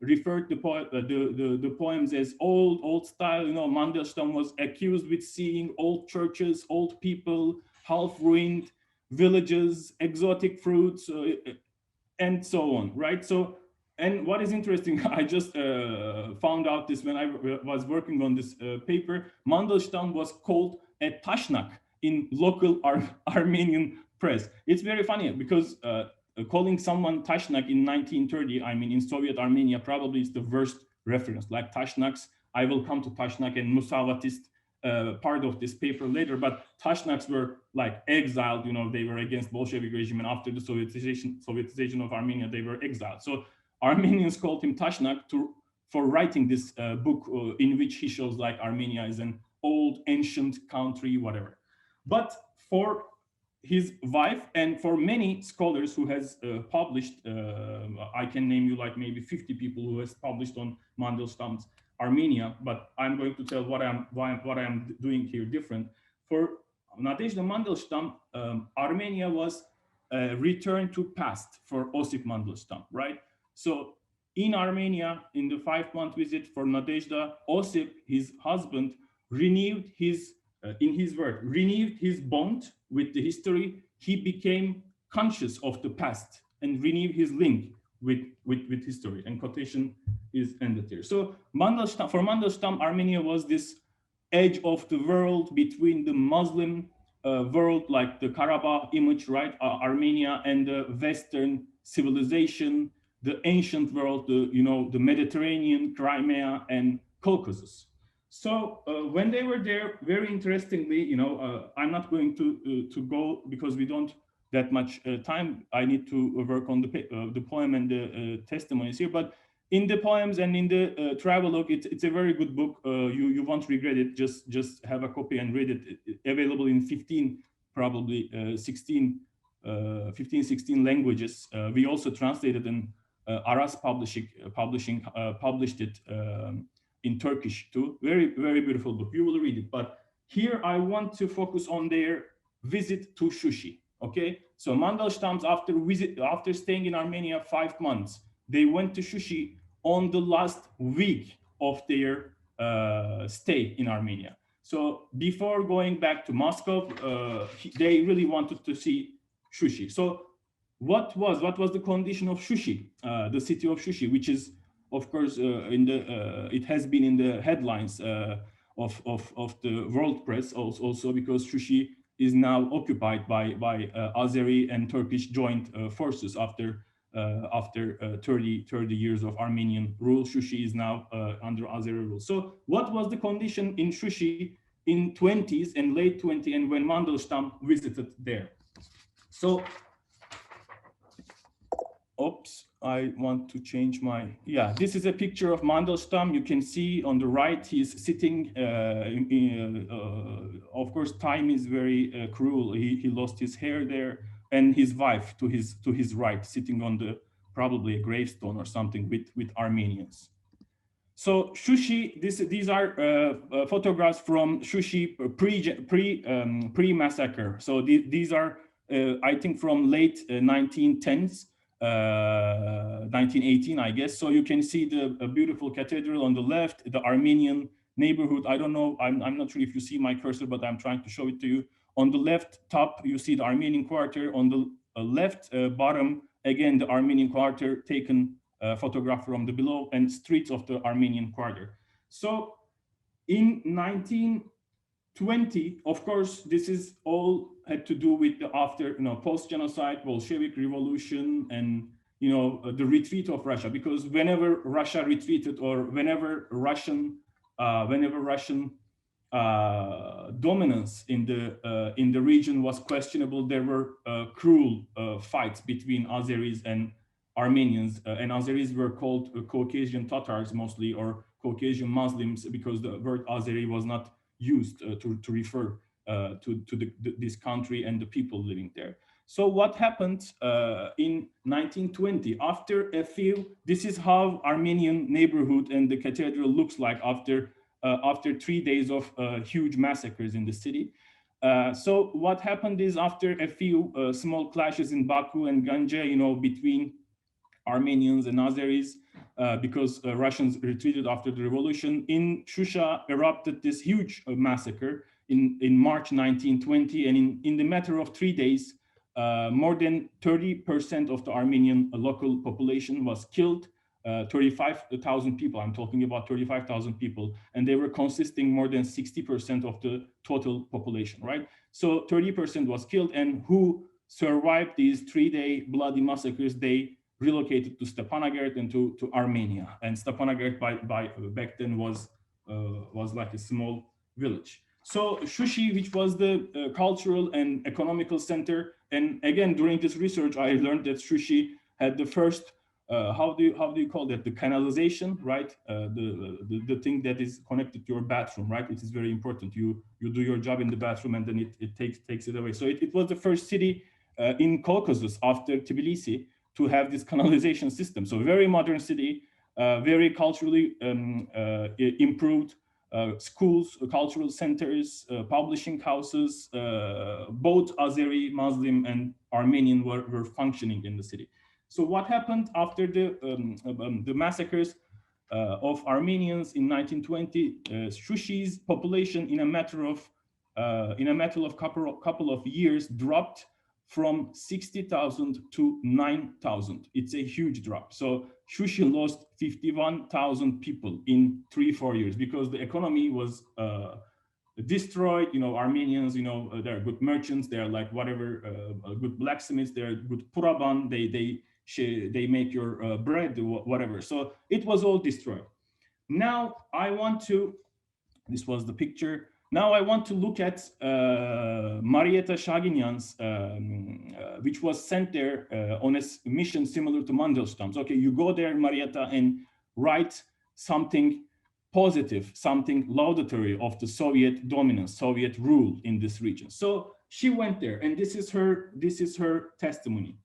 referred to the poems as old style. You know, Mandelstam was accused with seeing old churches, old people, half-ruined villages, exotic fruits, and so on, right? So And what is interesting, I just found out this when I was working on this paper. Mandelstam was called a Tashnak in local Armenian press. It's very funny because calling someone Tashnak in 1930, I mean, in Soviet Armenia, probably is the worst reference. Like Tashnaks, I will come to Tashnak and Musavatist part of this paper later, but Tashnaks were like exiled, you know, they were against Bolshevik regime, and after the Sovietization of Armenia, they were exiled. So Armenians called him Tashnak for writing this book in which he shows like Armenia is an old, ancient country, whatever. But for his wife and for many scholars who has published, I can name you like maybe 50 people who has published on Mandelstam's Armenia, but I'm going to tell what I'm doing here different. For Nadezhda Mandelstam, Armenia was returned to past for Osip Mandelstam, right? So in Armenia, in the 5-month visit for Nadezhda, Osip, his husband, renewed his, in his word, renewed his bond with the history. He became conscious of the past and renewed his link with history, and quotation is ended here. So Mandelstam, for Mandelstam, Armenia was this edge of the world between the Muslim world, like the Karabakh image, right? Armenia and the Western civilization, the ancient world, the Mediterranean, Crimea, and Caucasus. So when they were there, very interestingly, I'm not going to go because we don't that much time. I need to work on the poem and the testimonies here. But in the poems and in the travelogue, it's a very good book. You won't regret it. Just have a copy and read it. Available in 15, probably 16 languages. We also translated in Aras Publishing published it in Turkish too. Very, very beautiful book. You will read it. But here I want to focus on their visit to Shushi. Okay, so Mandelstam's after staying in Armenia 5 months, they went to Shushi on the last week of their stay in Armenia. So before going back to Moscow, they really wanted to see Shushi. So what was the condition of Shushi, the city of Shushi, which is, of course, it has been in the headlines of the world press also because Shushi is now occupied by Azeri and Turkish joint forces after 30 years of Armenian rule. Shushi is now under Azeri rule. So what was the condition in Shushi in 20s and late 20s and when Mandelstam visited there? So, oops, I want to change my, this is a picture of Mandelstam. You can see on the right, he's sitting, of course, time is very cruel. He lost his hair there, and his wife to his right, sitting on the, probably a gravestone or something with Armenians. So Shushi, these are photographs from Shushi pre-massacre. So these are, I think, from late 1910s. 1918, I guess. So you can see the beautiful cathedral on the left, the Armenian neighborhood. I don't know, I'm not sure if you see my cursor, but I'm trying to show it to you. On the left top, you see the Armenian quarter. On the left bottom, again, the Armenian quarter, taken photograph from the below, and streets of the Armenian quarter. So in 1920, of course, this is all had to do with the post-genocide Bolshevik revolution and the retreat of Russia, because whenever Russia retreated or whenever Russian dominance in the region was questionable, there were cruel fights between Azeris and Armenians, and Azeris were called Caucasian Tatars mostly, or Caucasian Muslims, because the word Azeri was not used to refer to this country and the people living there. So what happened in 1920? After a few, this is how Armenian neighborhood and the cathedral looks like after 3 days of huge massacres in the city. So what happened is, after a few small clashes in Baku and Ganja, between Armenians and Azeris, because Russians retreated after the revolution, in Shusha erupted this huge massacre in March 1920, and in the matter of 3 days, more than 30% of the Armenian local population was killed. 35,000 people. I'm talking about 35,000 people, and they were consisting more than 60% of the total population, right? So 30% was killed, and who survived these 3-day bloody massacres, they relocated to Stepanakert and to Armenia. And Stepanakert by back then was like a small village. So Shushi, which was the cultural and economical center, and again during this research, I learned that Shushi had the first how do you call that? The canalization, right? The thing that is connected to your bathroom, right? It is very important. You do your job in the bathroom, and then it takes it away. So it was the first city in Caucasus after Tbilisi to have this canalization system. So very modern city, very culturally improved. Schools, cultural centers, publishing houses, both Azeri, Muslim, and Armenian were functioning in the city. So what happened after the massacres of Armenians in 1920? Shushi's population, in a matter of couple of years, dropped from 60,000 to 9,000. It's a huge drop. So Shushi lost 51,000 people in 3-4 years because the economy was destroyed. You know, Armenians, you know, they're good merchants. They're like whatever, good blacksmiths. They're good puraban. They make your bread, whatever. So it was all destroyed. Now I want to, this was the picture. Now I want to look at Mariette Chaginians, which was sent there on a mission similar to Mandelstams. Okay, you go there, Mariette, and write something positive, something laudatory of the Soviet dominance, Soviet rule in this region. So she went there, and this is her testimony.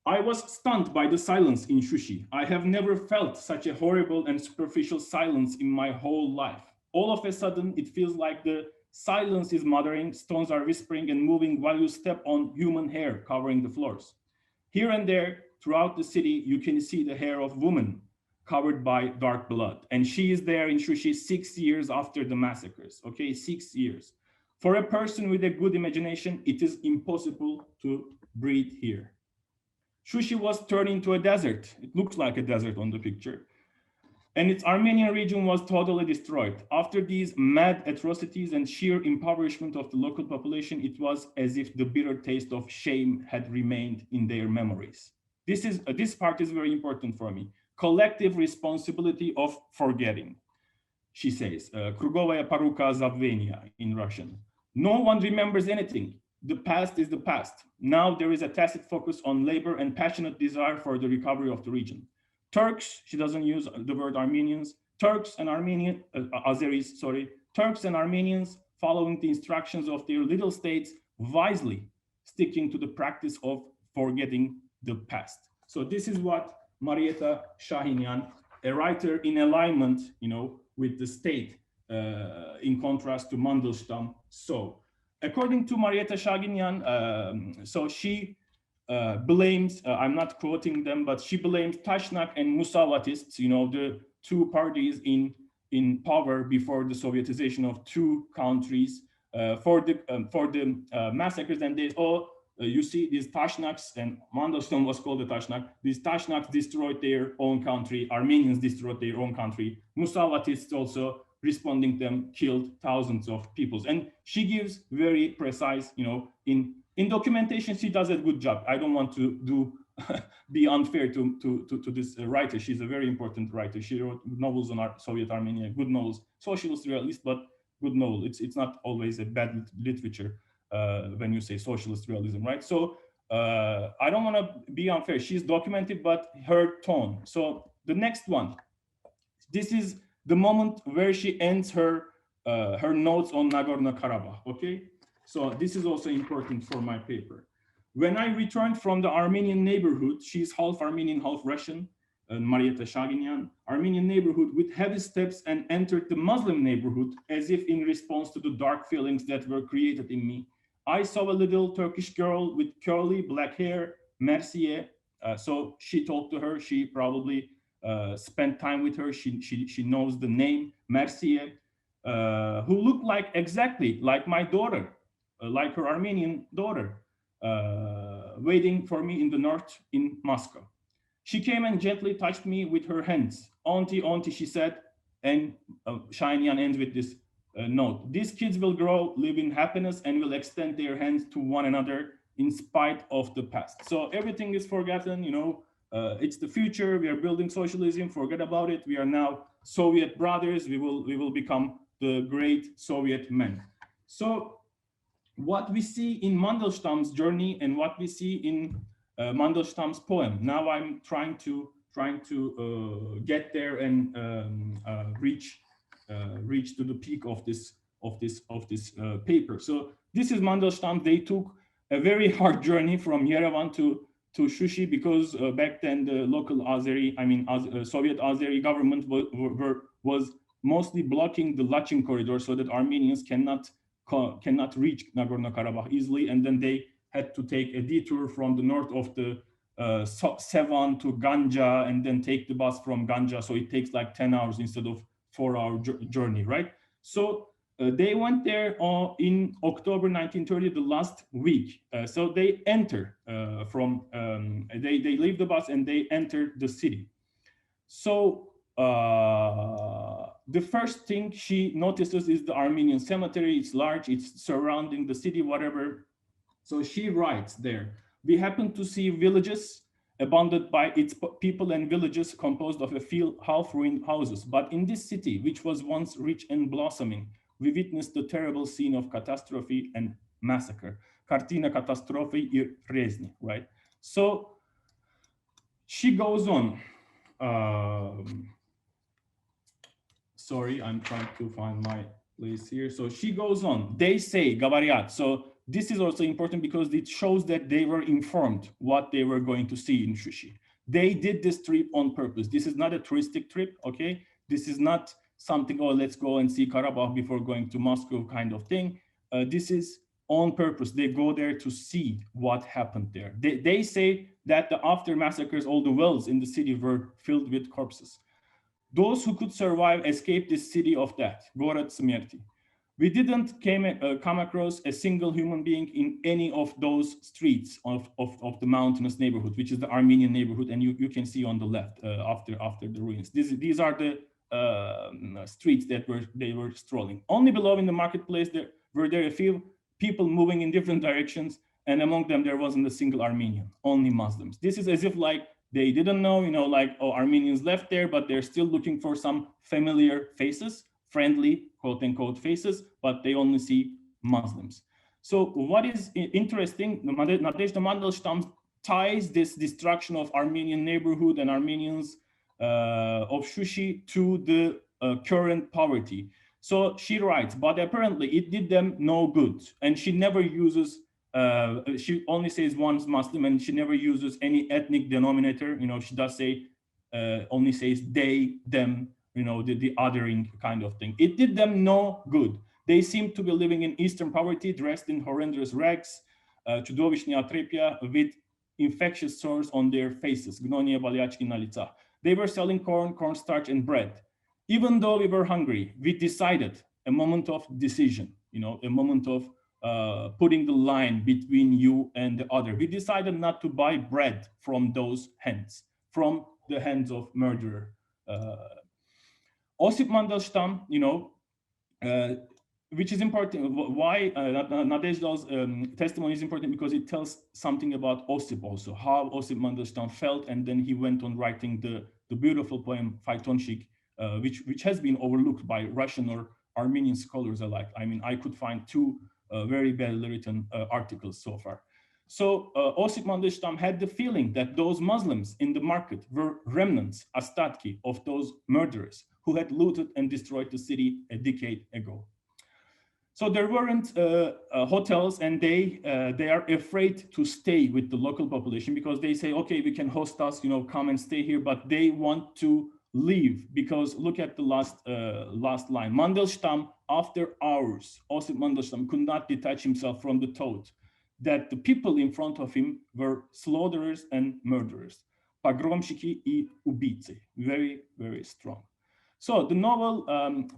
I was stunned by the silence in Shushi. I have never felt such a horrible and superficial silence in my whole life. All of a sudden, it feels like the silence is muttering, stones are whispering and moving while you step on human hair covering the floors. Here and there, throughout the city, you can see the hair of women covered by dark blood. And she is there in Shushi 6 years after the massacres, okay, 6 years. For a person with a good imagination, it is impossible to breathe here. Shushi was turned into a desert. It looks like a desert on the picture. And its Armenian region was totally destroyed. After these mad atrocities and sheer impoverishment of the local population, it was as if the bitter taste of shame had remained in their memories. This part is very important for me. Collective responsibility of forgetting, she says. Krugovaya paruka zabvenia in Russian. No one remembers anything. The past is the past. Now there is a tacit focus on labor and passionate desire for the recovery of the region. Turks, she doesn't use the word Armenians, Turks and Armenian, Azeris, sorry, Turks and Armenians following the instructions of their little states, wisely sticking to the practice of forgetting the past. So this is what Mariette Chaginian, a writer in alignment, you know, with the state, in contrast to Mandelstam, saw. According to Mariette Chaginian, so she blames, I'm not quoting them, but she blames Tashnak and Musavatists, you know, the two parties in power before the Sovietization of two countries for the massacres. And they all, you see these Tashnaks, and Mandelstam was called the Tashnak. These Tashnaks destroyed their own country. Armenians destroyed their own country. Musavatists also responding to them killed thousands of people. And she gives very precise, you know, in documentation, she does a good job. I don't want to be unfair to this writer. She's a very important writer. She wrote novels on Soviet Armenia, good novels, socialist realist, but good novel. It's not always a bad literature when you say socialist realism, right? So I don't want to be unfair. She's documented, but her tone. So the next one, this is the moment where she ends her notes on Nagorno-Karabakh, okay? So this is also important for my paper. When I returned from the Armenian neighborhood, she's half Armenian, half Russian, Mariette Chaginian, Armenian neighborhood with heavy steps and entered the Muslim neighborhood as if in response to the dark feelings that were created in me. I saw a little Turkish girl with curly black hair, Mersiye. So she talked to her, she probably spent time with her. She knows the name, Mersiye, who looked exactly like my daughter, like her Armenian daughter, waiting for me in the north in Moscow. She came and gently touched me with her hands. Auntie, auntie, she said, and Chaginian ends with this note. These kids will grow, live in happiness, and will extend their hands to one another in spite of the past. So everything is forgotten, you know, it's the future. We are building socialism, forget about it. We are now Soviet brothers. We will become the great Soviet men. So what we see in Mandelstam's journey and what we see in Mandelstam's poem. Now I'm trying to get there and reach to the peak of this paper. So this is Mandelstam. They took a very hard journey from Yerevan to Shushi because back then the local Azeri, Soviet Azeri government was mostly blocking the Lachin corridor so that Armenians cannot reach Nagorno-Karabakh easily, and then they had to take a detour from the north of the Sevan to Ganja and then take the bus from Ganja. So it takes like 10 hours instead of 4-hour journey, right? So they went there in October 1930, the last week. So they enter they leave the bus and they enter the city. So the first thing she notices is the Armenian cemetery. It's large, it's surrounding the city, whatever. So she writes there, we happen to see villages abandoned by its people and villages composed of a few half-ruined houses. But in this city, which was once rich and blossoming, we witnessed the terrible scene of catastrophe and massacre. Kartina katastrofi I rezni, right? So she goes on. Sorry, I'm trying to find my place here. So she goes on. They say, Gavariat. So this is also important because it shows that they were informed what they were going to see in Shushi. They did this trip on purpose. This is not a touristic trip, okay? This is not something, oh, let's go and see Karabakh before going to Moscow kind of thing. This is on purpose. They go there to see what happened there. They say that after massacres, all the wells in the city were filled with corpses. Those who could survive escaped this city of death, Gorod Smrti. We didn't come across a single human being in any of those streets of the mountainous neighborhood, which is the Armenian neighborhood, and you can see on the left after the ruins. These are the streets that they were strolling. Only below in the marketplace were there a few people moving in different directions, and among them there wasn't a single Armenian, only Muslims. This is as if like they didn't know, you know, like, oh, Armenians left there, but they're still looking for some familiar faces, friendly, quote unquote, faces, but they only see Muslims. So what is interesting, Nadezhda Mandelstam ties this destruction of Armenian neighborhood and Armenians of Shushi to the current poverty. So she writes, but apparently it did them no good. And she never uses, she only says one's Muslim, and she never uses any ethnic denominator. You know, she does say, only says they, them, you know, the othering kind of thing. It did them no good. They seemed to be living in Eastern poverty, dressed in horrendous rags, with infectious sores on their faces. They were selling corn, cornstarch, and bread. Even though we were hungry, we decided, a moment of decision, you know, a moment of putting the line between you and the other. We decided not to buy bread from those hands, from the hands of murderer. Osip Mandelstam, you know, which is important. Why Nadezhda's testimony is important because it tells something about Osip also, how Osip Mandelstam felt, and then he went on writing the beautiful poem Faytonshik, which has been overlooked by Russian or Armenian scholars alike. I mean, I could find two very badly written articles so far. So Osip Mandelstam had the feeling that those Muslims in the market were remnants, astatki, of those murderers who had looted and destroyed the city a decade ago. So there weren't hotels, and they are afraid to stay with the local population because they say, okay, we can host us, you know, come and stay here, but they want to leave because look at the last line. Mandelstam, after hours, Osip Mandelstam could not detach himself from the thought that the people in front of him were slaughterers and murderers. Pogromщики и убийцы. Very, very strong. So the novel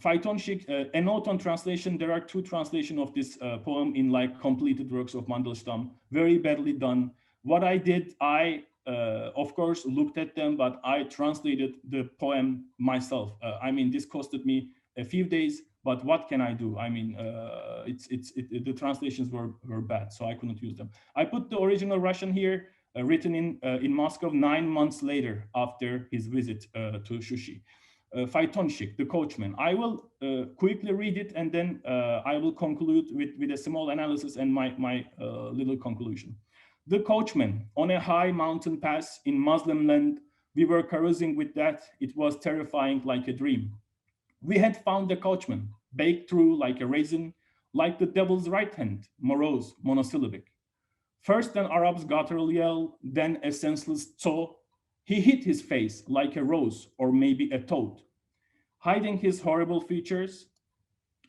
Faytonshik, a note on translation, there are two translations of this poem in like completed works of Mandelstam, very badly done. What I did, I of course, looked at them, but I translated the poem myself. I mean, this costed me a few days, but what can I do? I mean, the translations were bad, so I couldn't use them. I put the original Russian here, written in Moscow 9 months later after his visit to Shushi. Faytonshik, the coachman. I will quickly read it, and then I will conclude with a small analysis and my little conclusion. The coachman, on a high mountain pass in Muslim land, we were carousing with that. It was terrifying, like a dream. We had found the coachman, baked through like a raisin, like the devil's right hand, morose, monosyllabic. First an Arab's guttural yell, then a senseless tso. He hid his face like a rose or maybe a toad. Hiding his horrible features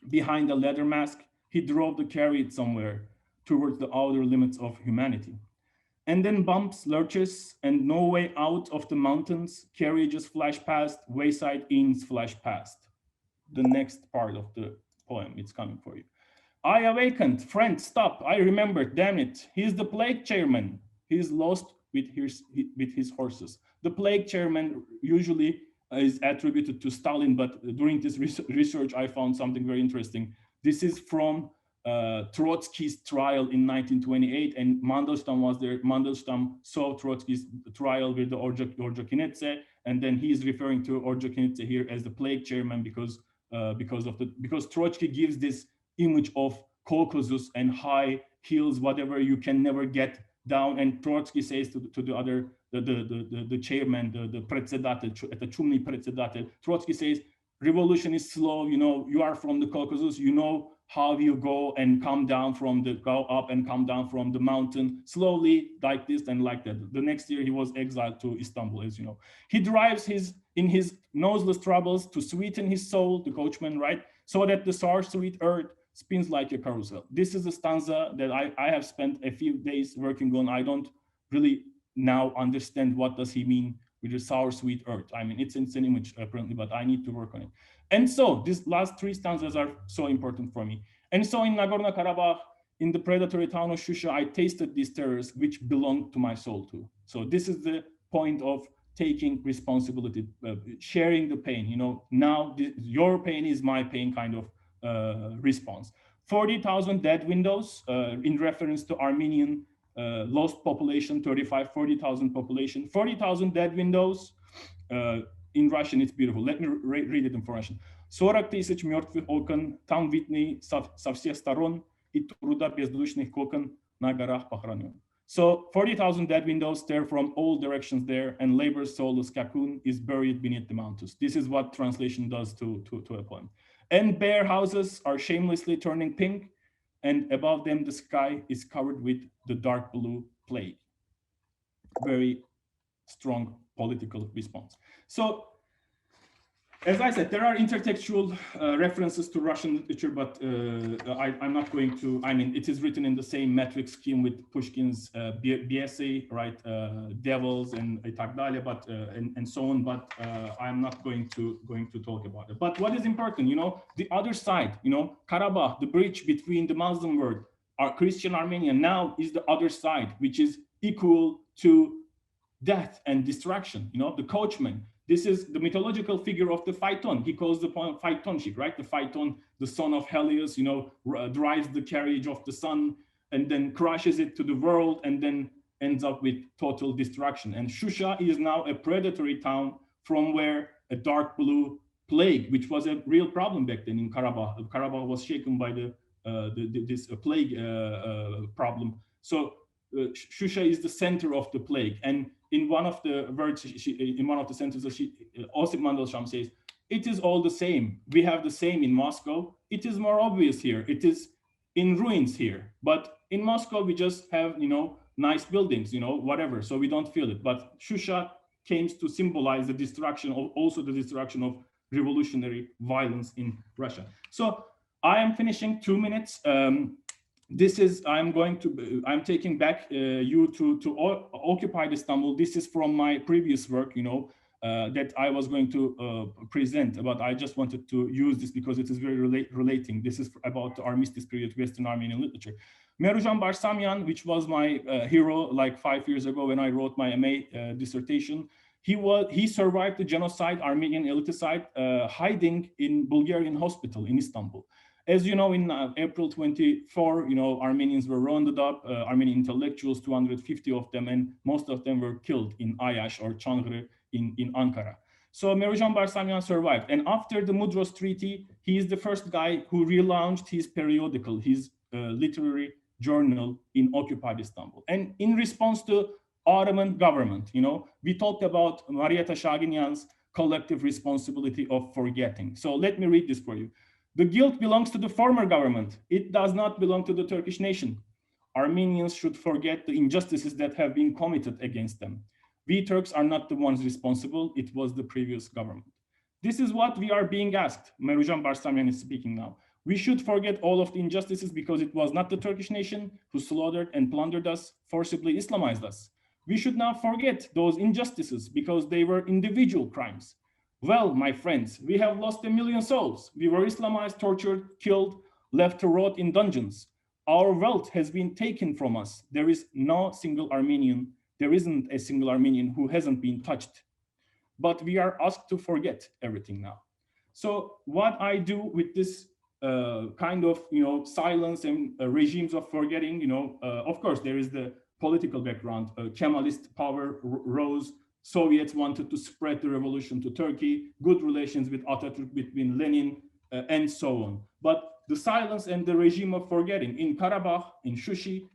behind a leather mask, he drove the carriage somewhere towards the outer limits of humanity. And then bumps, lurches, and no way out of the mountains, carriages flash past, wayside inns flash past. The next part of the poem, it's coming for you. I awakened, friend, stop, I remembered, damn it. He's the plague chairman. He's lost with his horses. The plague chairman usually is attributed to Stalin, but during this research, I found something very interesting. This is from Trotsky's trial in 1928, and Mandelstam was there. Mandelstam saw Trotsky's trial with the Orjokinidze, and then he is referring to Orjokinidze here as the plague chairman because Trotsky gives this image of Caucasus and high hills, whatever you can never get down. And Trotsky says to the other, the chairman, the председатель, the chumny председатель, Trotsky says, revolution is slow, you know, you are from the Caucasus, you know how you go and come down go up and come down from the mountain slowly, like this and like that. The next year he was exiled to Istanbul, as you know. He drives in his noseless troubles to sweeten his soul, the coachman, right? So that the sour sweet earth spins like a carousel. This is a stanza that I have spent a few days working on. I don't really now understand what does he mean with the sour sweet earth. I mean, it's an image apparently, but I need to work on it. And so these last three stanzas are so important for me. And so in Nagorno-Karabakh, in the predatory town of Shusha, I tasted these terrors which belong to my soul too. So this is the point of taking responsibility, sharing the pain. You know, now your pain is my pain kind of response. 40,000 dead windows in reference to Armenian lost population, 40,000 population, 40,000 dead windows. In Russian, it's beautiful. Let me read it in Russian. 40 тысяч мертвых окон, там видны со всех сторон, и труда бездушных кокон на горах похоронен. So 40,000 dead windows stare from all directions there, and labor's soulless cocoon is buried beneath the mountains. This is what translation does to a poem. And bare houses are shamelessly turning pink, and above them the sky is covered with the dark blue plague. Very strong political response. So, as I said, there are intertextual references to Russian literature, but I'm not going to, I mean, it is written in the same metric scheme with Pushkin's Biesi, right, Devils and tak dalее, but and so on, but I'm not going to talk about it. But what is important, you know, the other side, you know, Karabakh, the bridge between the Muslim world, our Christian Armenia now is the other side, which is equal to death and destruction, you know, the coachman. This is the mythological figure of the Phaeton. He calls the poem Phaetonship, right? The Phaeton, the son of Helios, you know, drives the carriage of the sun and then crashes it to the world and then ends up with total destruction. And Shusha is now a predatory town from where a dark blue plague, which was a real problem back then in Karabakh. Karabakh was shaken by this plague problem. So Shusha is the center of the plague. And in one of the words, in one of the sentences, Osi Mandelstam says, it is all the same. We have the same in Moscow. It is more obvious here. It is in ruins here. But in Moscow, we just have, you know, nice buildings, you know, whatever. So we don't feel it. But Shusha came to symbolize the destruction, also the destruction of revolutionary violence in Russia. So I am finishing 2 minutes. This is, I'm taking back you to Occupied Istanbul. This is from my previous work, you know, that I was going to present, but I just wanted to use this because it is very relating. This is about the Armistice period, Western Armenian literature. Merujan Barsamyan, which was my hero like 5 years ago when I wrote my MA dissertation, he survived the genocide, Armenian eliticide, hiding in Bulgarian hospital in Istanbul. As you know, in April 24, Armenians were rounded up, Armenian intellectuals, 250 of them, and most of them were killed in Ayash or Çankırı in Ankara. So Merujan Barsamyan survived. And after the Mudros Treaty, he is the first guy who relaunched his periodical, his literary journal in occupied Istanbul. And in response to Ottoman government, we talked about Mariette Chaginians' collective responsibility of forgetting. So let me read this for you. The guilt belongs to the former government. It does not belong to the Turkish nation. Armenians should forget the injustices that have been committed against them. We Turks are not the ones responsible. It was the previous government. This is what we are being asked. Merujan Barsamyan is speaking now. We should forget all of the injustices because it was not the Turkish nation who slaughtered and plundered us, forcibly Islamized us. We should now forget those injustices because they were individual crimes. Well, my friends, we have lost 1 million souls. We were Islamized, tortured, killed, left to rot in dungeons. Our wealth has been taken from us. There is no single Armenian, there isn't a single Armenian who hasn't been touched. But we are asked to forget everything now. So what I do with this kind of silence and regimes of forgetting, of course, there is the political background. Kemalist power rose. Soviets wanted to spread the revolution to Turkey, good relations with Atatürk, between Lenin, and so on. But the silence and the regime of forgetting in Karabakh, in Shushi,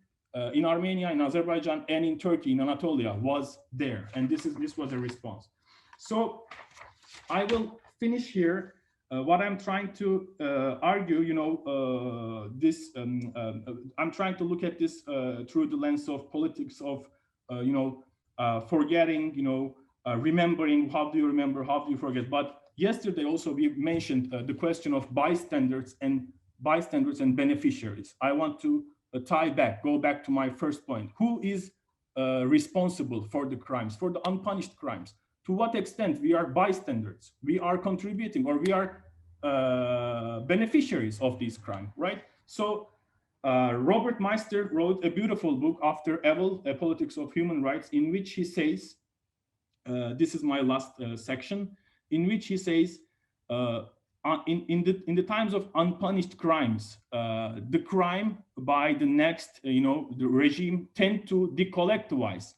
in Armenia, in Azerbaijan, and in Turkey, in Anatolia, was there. And this was a response. So I will finish here. What I'm trying to argue, I'm trying to look at this through the lens of politics of, forgetting, remembering. How do you remember? How do you forget? But yesterday also we mentioned the question of bystanders and beneficiaries. I want to go back to my first point. Who is responsible for the crimes, for the unpunished crimes? To what extent we are bystanders, we are contributing, or we are beneficiaries of these crimes, right? So Robert Meister wrote a beautiful book, After Evil, A Politics of Human Rights, in which he says, this is my last section, in which he says, in the times of unpunished crimes, the crime by the next, the regime tend to decollectivize.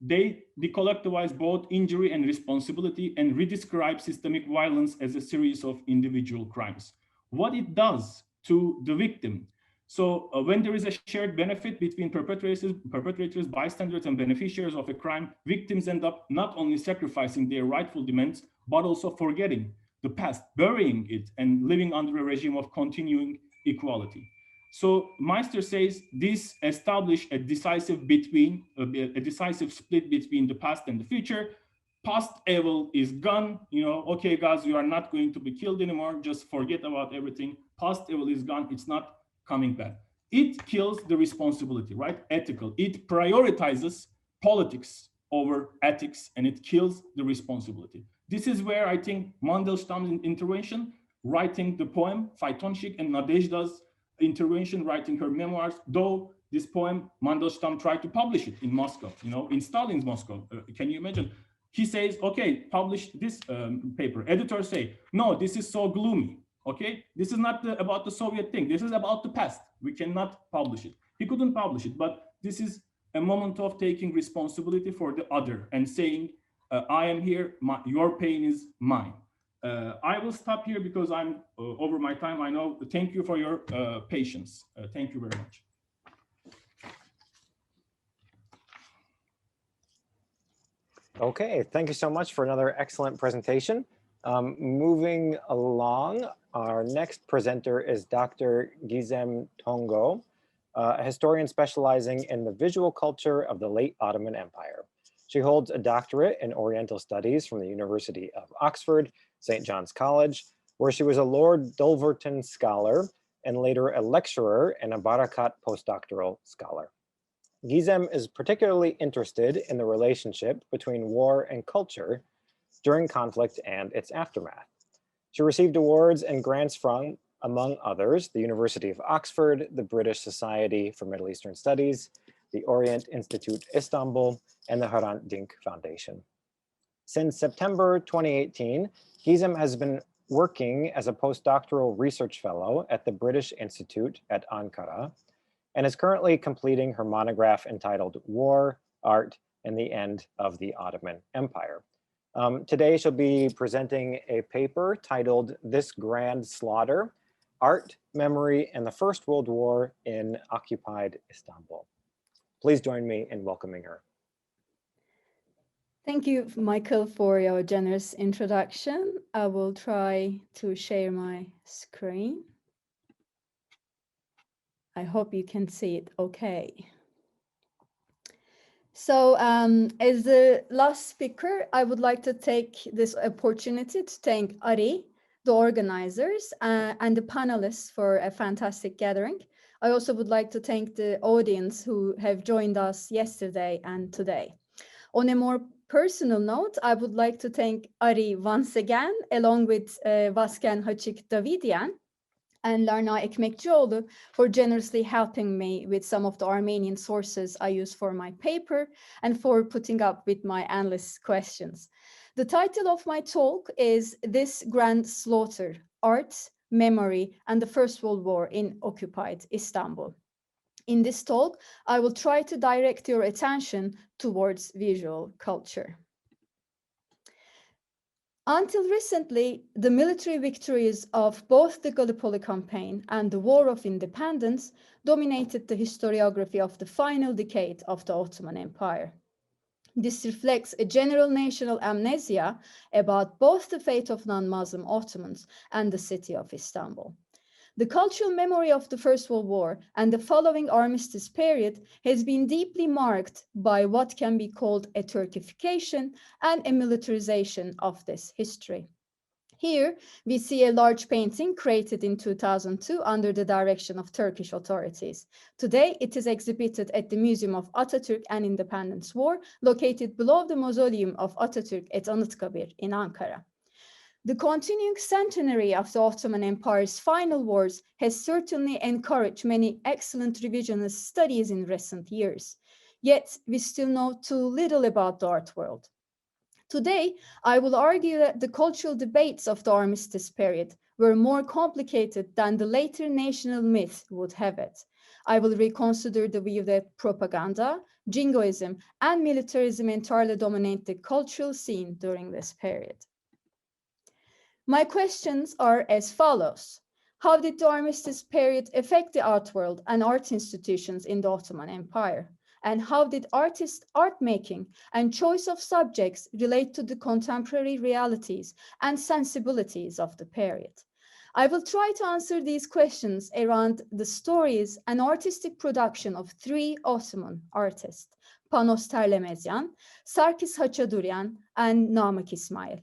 They decollectivize both injury and responsibility and redescribe systemic violence as a series of individual crimes. What it does to the victim. So when there is a shared benefit between perpetrators, bystanders, and beneficiaries of a crime, victims end up not only sacrificing their rightful demands, but also forgetting the past, burying it, and living under a regime of continuing equality. So Meister says this established a decisive split between the past and the future. Past evil is gone. Okay, guys, you are not going to be killed anymore. Just forget about everything. Past evil is gone. It's not coming back. It kills the responsibility, right? Ethical. It prioritizes politics over ethics, and it kills the responsibility. This is where I think Mandelstam's intervention, writing the poem Faytonchik, and Nadezhda's intervention, writing her memoirs, though this poem, Mandelstam tried to publish it in Moscow, in Stalin's Moscow. Can you imagine? He says, okay, publish this paper. Editors say, no, this is so gloomy, okay? This is not about the Soviet thing. This is about the past. We cannot publish it. He couldn't publish it, but this is a moment of taking responsibility for the other and saying, I am here, your pain is mine. I will stop here because I'm over my time. I know. Thank you for your patience. Thank you very much. Okay, thank you so much for another excellent presentation. Moving along, our next presenter is Dr. Gizem Tongo, a historian specializing in the visual culture of the late Ottoman Empire. She holds a doctorate in Oriental Studies from the University of Oxford, St. John's College, where she was a Lord Dulverton Scholar and later a lecturer and a Barakat postdoctoral scholar. Gizem is particularly interested in the relationship between war and culture during conflict and its aftermath. She received awards and grants from among others, the University of Oxford, the British Society for Middle Eastern Studies, the Orient Institute Istanbul, and the Hrant Dink Foundation. Since September 2018, Gizem has been working as a postdoctoral research fellow at the British Institute at Ankara, and is currently completing her monograph entitled War, Art, and the End of the Ottoman Empire. Today she'll be presenting a paper titled This Grand Slaughter, Art, Memory, and the First World War in Occupied Istanbul. Please join me in welcoming her. Thank you, Michael, for your generous introduction. I will try to share my screen. I hope you can see it okay. So as the last speaker, I would like to take this opportunity to thank Ari, the organizers, and the panelists for a fantastic gathering. I also would like to thank the audience who have joined us yesterday and today. On a more personal note, I would like to thank Ari once again, along with Vasken Hachik-Davidian and Larna Ekmekcioğlu for generously helping me with some of the Armenian sources I use for my paper and for putting up with my endless questions. The title of my talk is This Grand Slaughter, Art, Memory, and the First World War in Occupied Istanbul. In this talk, I will try to direct your attention towards visual culture. Until recently, the military victories of both the Gallipoli campaign and the War of Independence dominated the historiography of the final decade of the Ottoman Empire. This reflects a general national amnesia about both the fate of non-Muslim Ottomans and the city of Istanbul. The cultural memory of the First World War and the following armistice period has been deeply marked by what can be called a Turkification and a militarization of this history. Here, we see a large painting created in 2002 under the direction of Turkish authorities. Today, it is exhibited at the Museum of Atatürk and Independence War, located below the mausoleum of Atatürk at Anıtkabir in Ankara. The continuing centenary of the Ottoman Empire's final wars has certainly encouraged many excellent revisionist studies in recent years. Yet, we still know too little about the art world. Today, I will argue that the cultural debates of the armistice period were more complicated than the later national myth would have it. I will reconsider the view that propaganda, jingoism, and militarism entirely dominate the cultural scene during this period. My questions are as follows. How did the armistice period affect the art world and art institutions in the Ottoman Empire? And how did artists' art making and choice of subjects relate to the contemporary realities and sensibilities of the period? I will try to answer these questions around the stories and artistic production of three Ottoman artists, Panos Terlemezyan, Sarkis Haçaduryan, and Namık İsmail,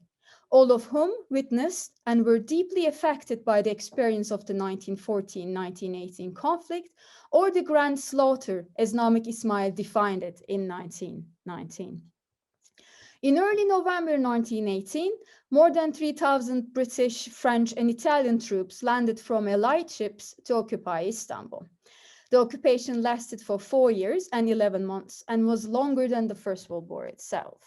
all of whom witnessed and were deeply affected by the experience of the 1914-1918 conflict, or the Grand Slaughter, as Namık İsmail defined it in 1919. In early November 1918, more than 3,000 British, French, and Italian troops landed from Allied ships to occupy Istanbul. The occupation lasted for 4 years and 11 months and was longer than the First World War itself.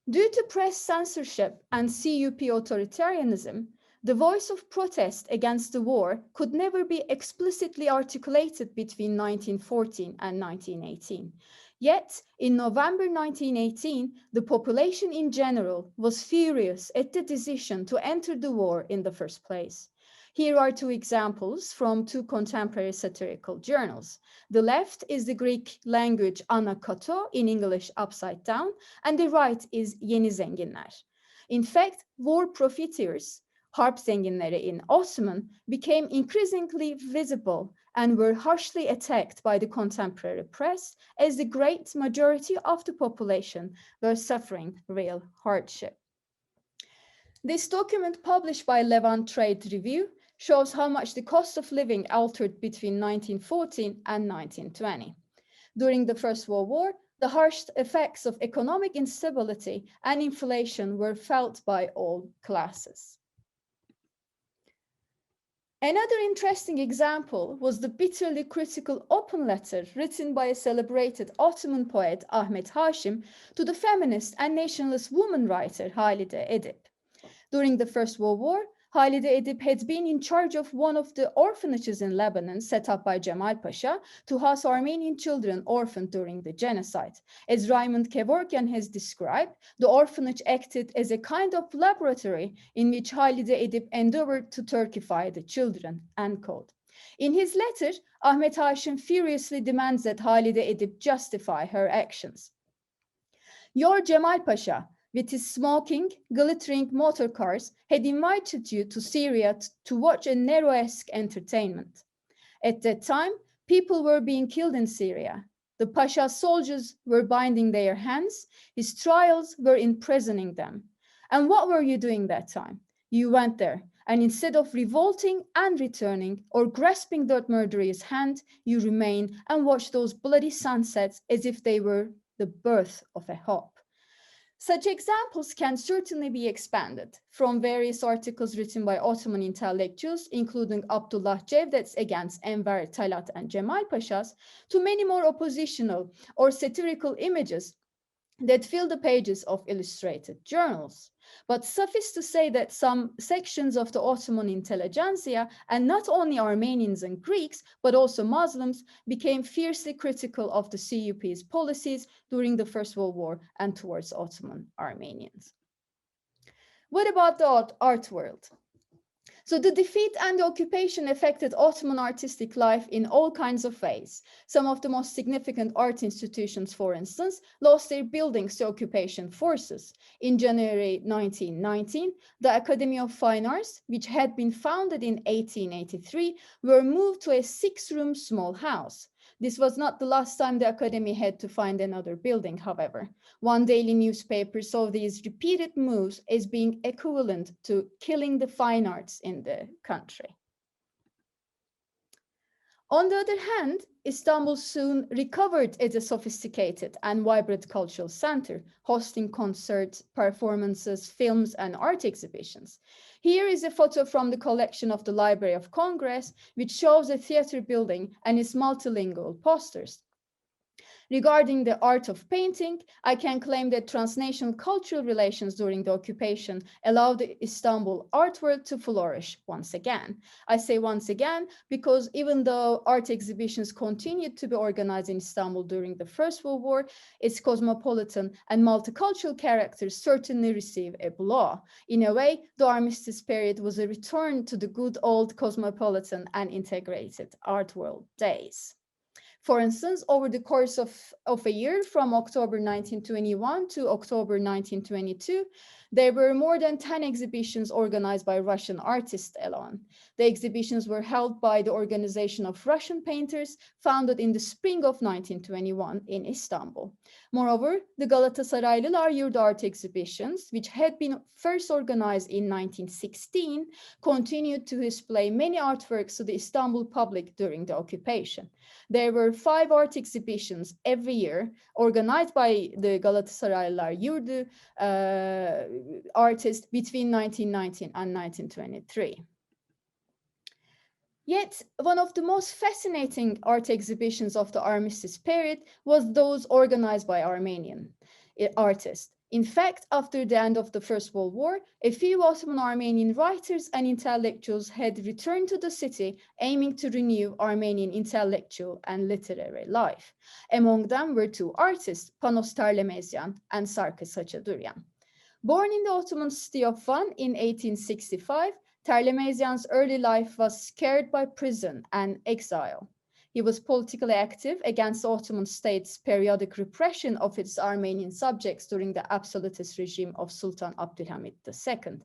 Due to press censorship and CUP authoritarianism, the voice of protest against the war could never be explicitly articulated between 1914 and 1918. Yet, in November 1918, the population in general was furious at the decision to enter the war in the first place. Here are two examples from two contemporary satirical journals. The left is the Greek language Ana Kato, in English Upside Down, and the right is Yeni Zenginler. In fact, war profiteers, harp zenginleri in Ottoman, became increasingly visible and were harshly attacked by the contemporary press, as the great majority of the population were suffering real hardship. This document, published by Levant Trade Review, shows how much the cost of living altered between 1914 and 1920. During the First World War, the harsh effects of economic instability and inflation were felt by all classes. Another interesting example was the bitterly critical open letter written by a celebrated Ottoman poet Ahmet Haşim to the feminist and nationalist woman writer Halide Edip. During the First World War, Halide Edip had been in charge of one of the orphanages in Lebanon set up by Cemal Pasha to house Armenian children orphaned during the genocide. As Raymond Kevorkian has described, the orphanage acted as a kind of laboratory in which Halide Edip endeavored to Turkify the children, end quote. In his letter, Ahmet Haşim furiously demands that Halide Edip justify her actions. Your Cemal Pasha, with his smoking, glittering motor cars, had invited you to Syria to watch a Nero-esque entertainment. At that time, people were being killed in Syria. The Pasha's soldiers were binding their hands. His trials were imprisoning them. And what were you doing that time? You went there, and instead of revolting and returning or grasping that murderer's hand, you remained and watched those bloody sunsets as if they were the birth of a hope. Such examples can certainly be expanded from various articles written by Ottoman intellectuals, including Abdullah Cevdet's against Enver, Talat, and Cemal Pasha's, to many more oppositional or satirical images that fill the pages of illustrated journals. But suffice to say that some sections of the Ottoman intelligentsia, and not only Armenians and Greeks, but also Muslims, became fiercely critical of the CUP's policies during the First World War and towards Ottoman Armenians. What about the art world? So the defeat and the occupation affected Ottoman artistic life in all kinds of ways. Some of the most significant art institutions, for instance, lost their buildings to occupation forces. In January 1919, the Academy of Fine Arts, which had been founded in 1883, were moved to a 6-room small house. This was not the last time the Academy had to find another building, however. One daily newspaper saw these repeated moves as being equivalent to killing the fine arts in the country. On the other hand, Istanbul soon recovered as a sophisticated and vibrant cultural center, hosting concerts, performances, films, and art exhibitions. Here is a photo from the collection of the Library of Congress, which shows a theater building and its multilingual posters. Regarding the art of painting, I can claim that transnational cultural relations during the occupation allowed the Istanbul art world to flourish once again. I say once again because even though art exhibitions continued to be organized in Istanbul during the First World War, its cosmopolitan and multicultural characters certainly received a blow. In a way, the Armistice period was a return to the good old cosmopolitan and integrated art world days. For instance, over the course of a year from October 1921 to October 1922, there were more than 10 exhibitions organized by Russian artists alone. The exhibitions were held by the Organization of Russian Painters, founded in the spring of 1921 in Istanbul. Moreover, the Galatasaraylılar Yurdu art exhibitions, which had been first organized in 1916, continued to display many artworks to the Istanbul public during the occupation. There were 5 art exhibitions every year organized by the Galatasaraylılar Yurdu artists between 1919 and 1923. Yet, one of the most fascinating art exhibitions of the Armistice period was those organized by Armenian artists. In fact, after the end of the First World War, a few Ottoman Armenian writers and intellectuals had returned to the city, aiming to renew Armenian intellectual and literary life. Among them were 2 artists, Panos Tarlemezyan and Sarkis Hachadurian. Born in the Ottoman city of Van in 1865, Tarlemezyan's early life was scarred by prison and exile. He was politically active against the Ottoman state's periodic repression of its Armenian subjects during the absolutist regime of Sultan Abdülhamid II.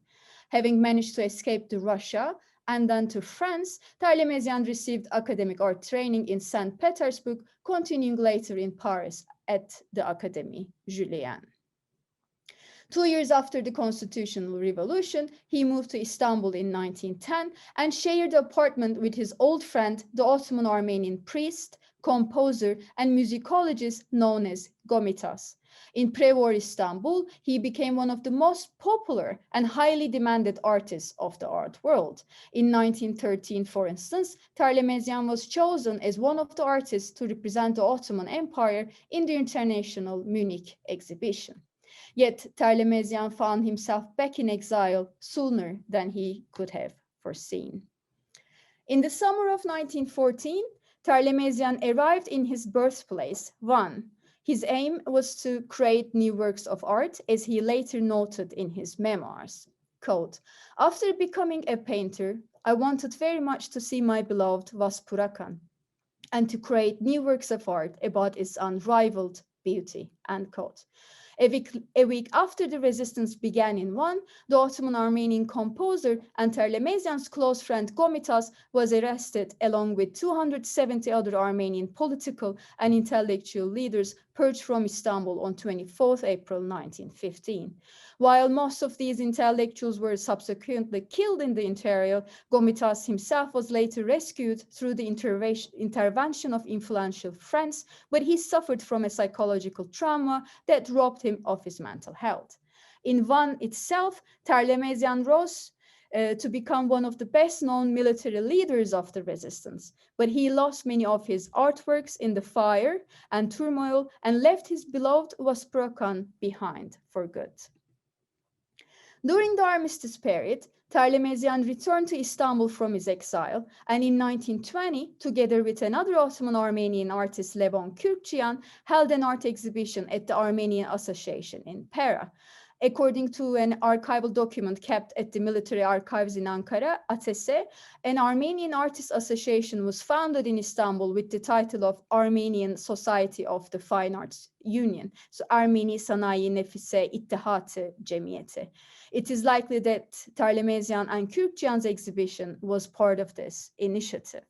Having managed to escape to Russia and then to France, Tarlemezyan received academic art training in St. Petersburg, continuing later in Paris at the Académie Julienne. 2 years after the Constitutional Revolution, he moved to Istanbul in 1910 and shared the apartment with his old friend, the Ottoman Armenian priest, composer, and musicologist known as Gomitas. In pre-war Istanbul, he became one of the most popular and highly demanded artists of the art world. In 1913, for instance, Terlemezyan was chosen as one of the artists to represent the Ottoman Empire in the International Munich exhibition. Yet Terlemezyan found himself back in exile sooner than he could have foreseen. In the summer of 1914, Terlemezyan arrived in his birthplace, Van. His aim was to create new works of art, as he later noted in his memoirs. Quote, "After becoming a painter, I wanted very much to see my beloved Vaspurakan and to create new works of art about its unrivaled beauty." End quote. A week after the resistance began in Van, the Ottoman Armenian composer and Terlemezyan's close friend Komitas was arrested along with 270 other Armenian political and intellectual leaders purged from Istanbul on 24th April 1915. While most of these intellectuals were subsequently killed in the interior, Komitas himself was later rescued through the intervention of influential friends, but he suffered from a psychological trauma that robbed him of his mental health. In Van itself, Terlemezyan rose to become one of the best-known military leaders of the resistance, but he lost many of his artworks in the fire and turmoil and left his beloved Vaspurakan behind for good. During the Armistice period, Terlemezyan returned to Istanbul from his exile, and in 1920, together with another Ottoman Armenian artist, Levon Kürkçiyan, held an art exhibition at the Armenian Association in Pera. According to an archival document kept at the military archives in Ankara, ATESE, an Armenian Artists Association was founded in Istanbul with the title of Armenian Society of the Fine Arts Union, so Armeni Sanayi Nefise İttihatı Cemiyeti. It is likely that Terlemezyan and Kürkçiyan's exhibition was part of this initiative.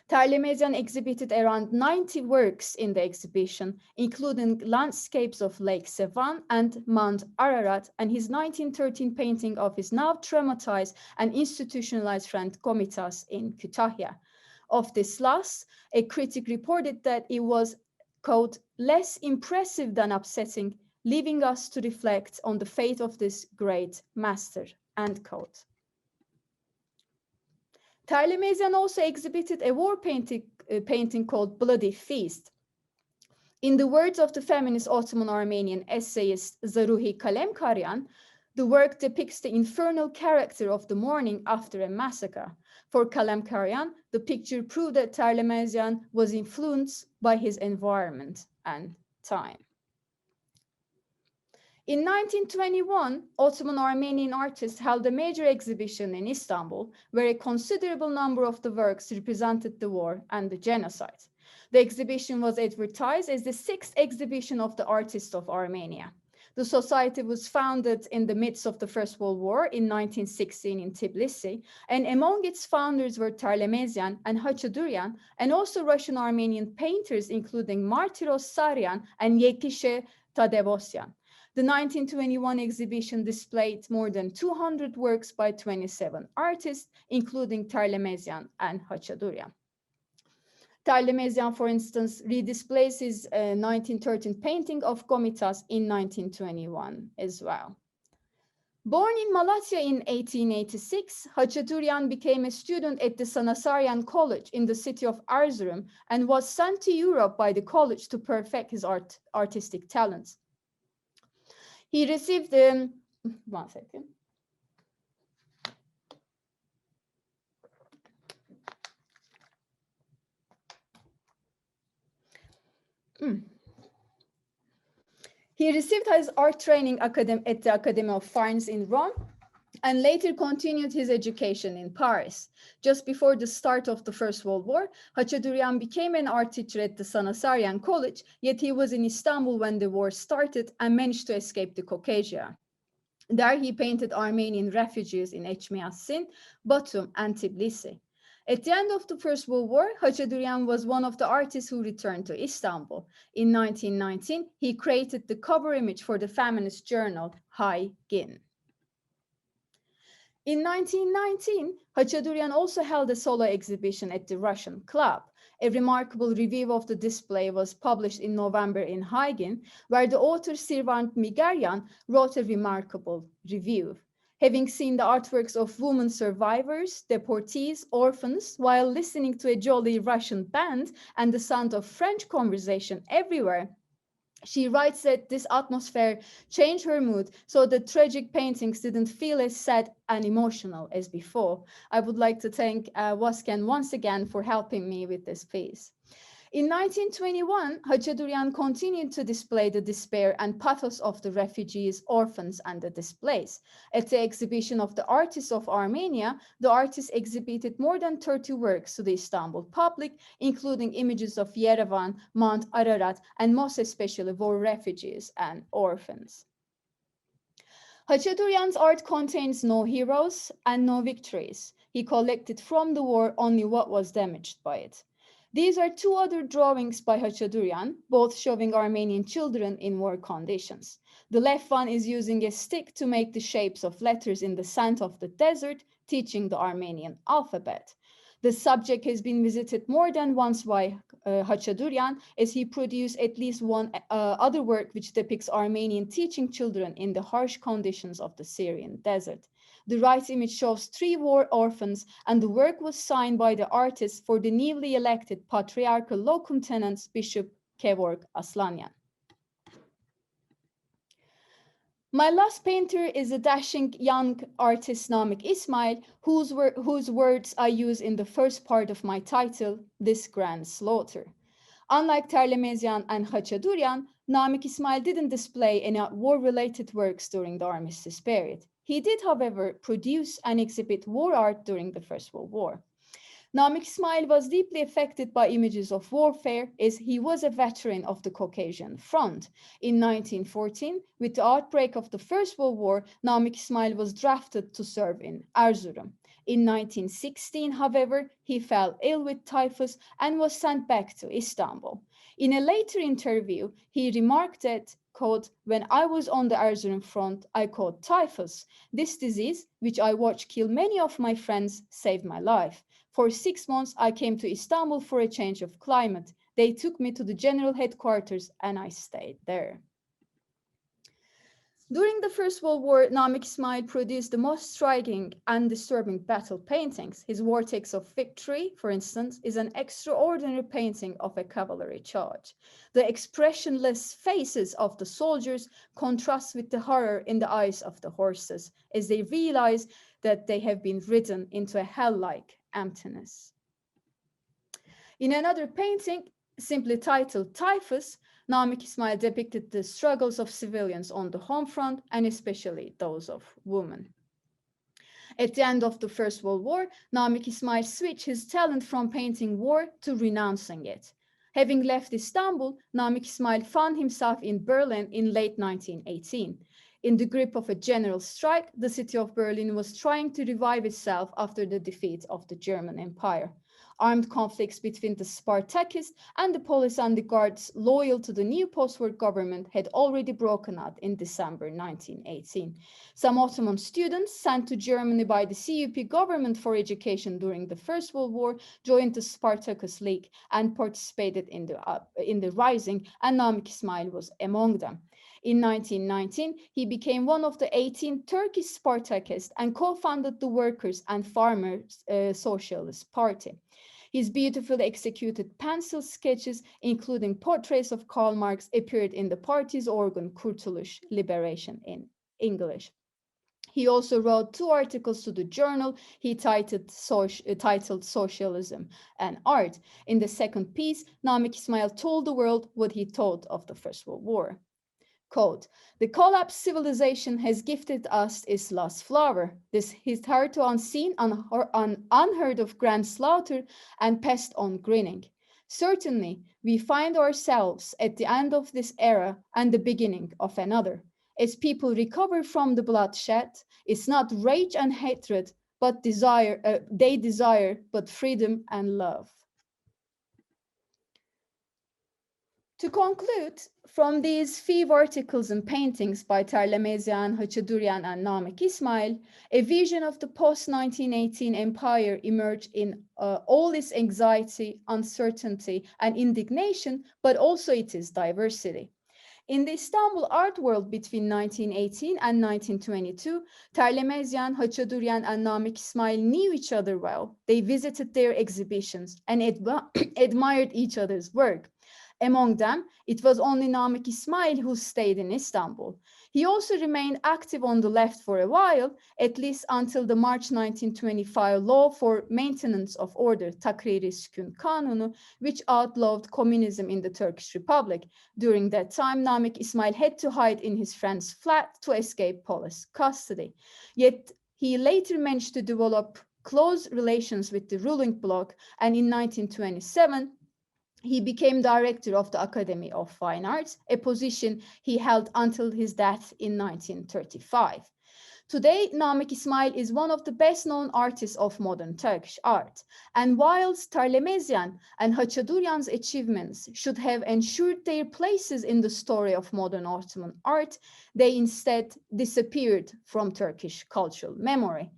Terlemezyan exhibited around 90 works in the exhibition, including landscapes of Lake Sevan and Mount Ararat, and his 1913 painting of his now traumatized and institutionalized friend Komitas in Kütahya. Of this last, a critic reported that it was, quote, "less impressive than upsetting, leaving us to reflect on the fate of this great master," end quote. Terlemezyan also exhibited a war painting called Bloody Feast. In the words of the feminist Ottoman Armenian essayist Zaruhi Kalemkaryan, the work depicts the infernal character of the morning after a massacre. For Kalemkaryan, the picture proved that Terlemezyan was influenced by his environment and time. In 1921, Ottoman Armenian artists held a major exhibition in Istanbul, where a considerable number of the works represented the war and the genocide. The exhibition was advertised as the 6th exhibition of the artists of Armenia. The society was founded in the midst of the First World War in 1916 in Tbilisi, and among its founders were Terlemezyan and Hachadurian, and also Russian Armenian painters, including Martiros Saryan and Yekishe Tadevosyan. The 1921 exhibition displayed more than 200 works by 27 artists, including Terlemezyan and Hachadurian. Terlemezyan, for instance, redisplays his 1913 painting of Komitas in 1921 as well. Born in Malatya in 1886, Hachadurian became a student at the Sanasaryan College in the city of Erzurum and was sent to Europe by the college to perfect his artistic talents. He received, one second. He received his art training at the Academy of Fines in Rome and later continued his education in Paris. Just before the start of the First World War, Hachadurian became an art teacher at the Sanasaryan College, yet he was in Istanbul when the war started and managed to escape to Caucasia. There he painted Armenian refugees in Echmiadzin, Batum, and Tbilisi. At the end of the First World War, Hachadurian was one of the artists who returned to Istanbul. In 1919, he created the cover image for the feminist journal Hay Gün. In 1919, Hachadurian also held a solo exhibition at the Russian Club. A remarkable review of the display was published in November in Hagen, where the author Sirvan Migeryan wrote a remarkable review. Having seen the artworks of women survivors, deportees, orphans, while listening to a jolly Russian band and the sound of French conversation everywhere, she writes that this atmosphere changed her mood, so the tragic paintings didn't feel as sad and emotional as before. I would like to thank Vasken once again for helping me with this piece. In 1921, Khachaturian continued to display the despair and pathos of the refugees, orphans, and the displaced. At the exhibition of the Artists of Armenia, the artist exhibited more than 30 works to the Istanbul public, including images of Yerevan, Mount Ararat, and most especially war refugees and orphans. Khachaturian's art contains no heroes and no victories. He collected from the war only what was damaged by it. These are two other drawings by Khachaturian, both showing Armenian children in war conditions. The left one is using a stick to make the shapes of letters in the sand of the desert, teaching the Armenian alphabet. The subject has been visited more than once by Khachaturian, as he produced at least one other work which depicts Armenian teaching children in the harsh conditions of the Syrian desert. The right image shows 3 war orphans, and the work was signed by the artist for the newly elected Patriarchal Locum Tenens Bishop Kevork Aslanyan. My last painter is a dashing young artist Namık İsmail, whose words I use in the first part of my title, This Grand Slaughter. Unlike Terlemezyan and Khachaturian, Namık İsmail didn't display any war-related works during the Armistice period. He did, however, produce and exhibit war art during the First World War. Namık İsmail was deeply affected by images of warfare, as he was a veteran of the Caucasian Front. In 1914, with the outbreak of the First World War, Namık İsmail was drafted to serve in Erzurum. In 1916, however, he fell ill with typhus and was sent back to Istanbul. In a later interview, he remarked that, quote, "When I was on the Erzurum front, I caught typhus. This disease, which I watched kill many of my friends, saved my life. For 6 months, I came to Istanbul for a change of climate. They took me to the general headquarters and I stayed there." During the First World War, Namık İsmail produced the most striking and disturbing battle paintings. His Vortex of Victory, for instance, is an extraordinary painting of a cavalry charge. The expressionless faces of the soldiers contrast with the horror in the eyes of the horses as they realize that they have been ridden into a hell-like emptiness. In another painting, simply titled Typhus, Namık İsmail depicted the struggles of civilians on the home front, and especially those of women. At the end of the First World War, Namık İsmail switched his talent from painting war to renouncing it. Having left Istanbul, Namık İsmail found himself in Berlin in late 1918. In the grip of a general strike, the city of Berlin was trying to revive itself after the defeat of the German Empire. Armed conflicts between the Spartakists and the police and the guards loyal to the new post-war government had already broken out in December 1918. Some Ottoman students sent to Germany by the CUP government for education during the First World War joined the Spartacus League and participated in the rising, and Namık İsmail was among them. In 1919, he became one of the 18 Turkish Spartakists and co-founded the Workers' and Farmers' Socialist Party. His beautifully executed pencil sketches, including portraits of Karl Marx, appeared in the party's organ Kurtuluş, Liberation in English. He also wrote 2 articles to the journal he titled Socialism and Art. In the second piece, Namık İsmail told the world what he thought of the First World War. Quote, "The collapsed civilization has gifted us its last flower. This hitherto unseen, unheard of grand slaughter and passed on grinning. Certainly, we find ourselves at the end of this era and the beginning of another. As people recover from the bloodshed, it's not rage and hatred, but they desire but freedom and love." To conclude, from these few articles and paintings by Terlemezyan, Hachadurian, and Namık İsmail, a vision of the post-1918 empire emerged in all its anxiety, uncertainty, and indignation, but also its diversity. In the Istanbul art world between 1918 and 1922, Terlemezyan, Hachadurian, and Namık İsmail knew each other well. They visited their exhibitions and admired each other's work. Among them, it was only Namık İsmail who stayed in Istanbul. He also remained active on the left for a while, at least until the March 1925 law for maintenance of order, Takriri Sükun Kanunu, which outlawed communism in the Turkish Republic. During that time, Namık İsmail had to hide in his friend's flat to escape police custody. Yet he later managed to develop close relations with the ruling bloc, and in 1927, he became director of the Academy of Fine Arts, a position he held until his death in 1935. Today, Namık İsmail is one of the best-known artists of modern Turkish art. And whilst Terlemezyan and Hachadurian's achievements should have ensured their places in the story of modern Ottoman art, they instead disappeared from Turkish cultural memory.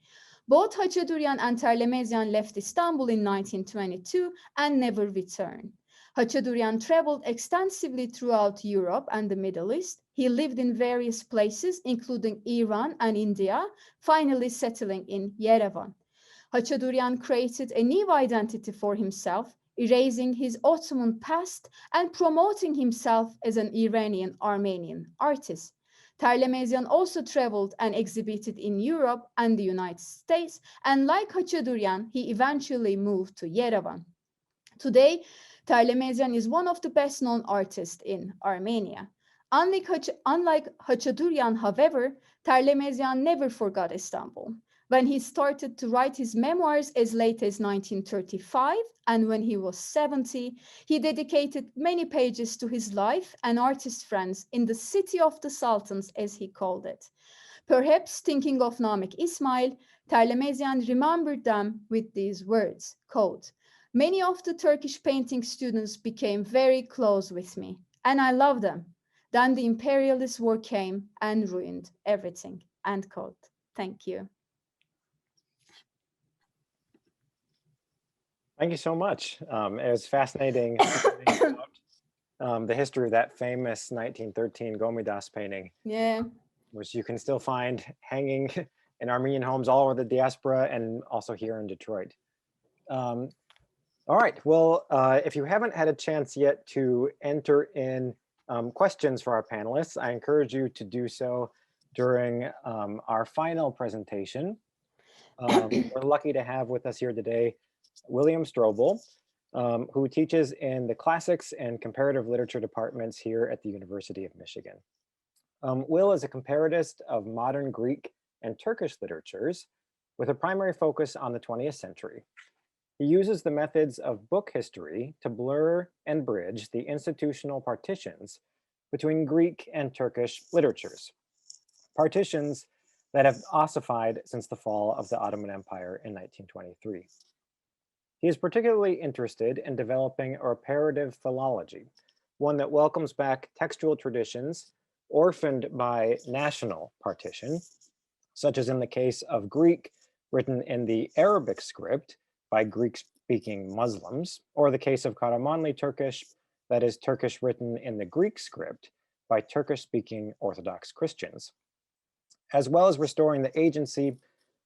Both Hachadurian and Terlemezyan left Istanbul in 1922 and never returned. Hachadurian traveled extensively throughout Europe and the Middle East. He lived in various places, including Iran and India, finally settling in Yerevan. Hachadurian created a new identity for himself, erasing his Ottoman past and promoting himself as an Iranian Armenian artist. Terlemezyan also traveled and exhibited in Europe and the United States, and like Hachadurian, he eventually moved to Yerevan. Today, Terlemezyan is one of the best-known artists in Armenia. Unlike Hachadurian, however, Terlemezyan never forgot Istanbul. When he started to write his memoirs as late as 1935, and when he was 70, he dedicated many pages to his life and artist friends in the city of the Sultans, as he called it. Perhaps thinking of Namık İsmail, Terlemezyan remembered them with these words, quote, "Many of the Turkish painting students became very close with me, and I loved them. Then the imperialist war came and ruined everything," end quote. Thank you. Thank you so much. It was fascinating about the history of that famous 1913 Gomidas painting. Yeah. Which you can still find hanging in Armenian homes all over the diaspora and also here in Detroit. All right, well, if you haven't had a chance yet to enter in questions for our panelists, I encourage you to do so during our final presentation. We're lucky to have with us here today William Stroebel, who teaches in the Classics and Comparative Literature departments here at the University of Michigan. Will is a comparatist of modern Greek and Turkish literatures with a primary focus on the 20th century. He uses the methods of book history to blur and bridge the institutional partitions between Greek and Turkish literatures, partitions that have ossified since the fall of the Ottoman Empire in 1923. He is particularly interested in developing a reparative philology, one that welcomes back textual traditions orphaned by national partition, such as in the case of Greek written in the Arabic script by Greek-speaking Muslims, or the case of Karamanli Turkish, that is Turkish written in the Greek script by Turkish-speaking Orthodox Christians, as well as restoring the agency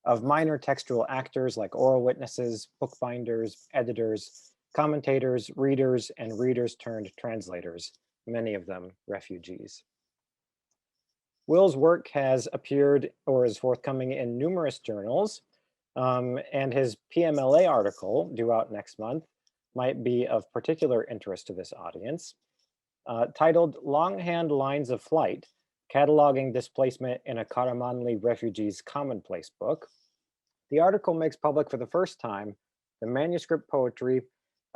of minor textual actors like oral witnesses, bookbinders, editors, commentators, readers, and readers turned translators, many of them refugees. Will's work has appeared or is forthcoming in numerous journals, and his PMLA article, due out next month, might be of particular interest to this audience. Titled Longhand Lines of Flight, Cataloging Displacement in a Karamanli Refugee's Commonplace Book, the article makes public for the first time the manuscript poetry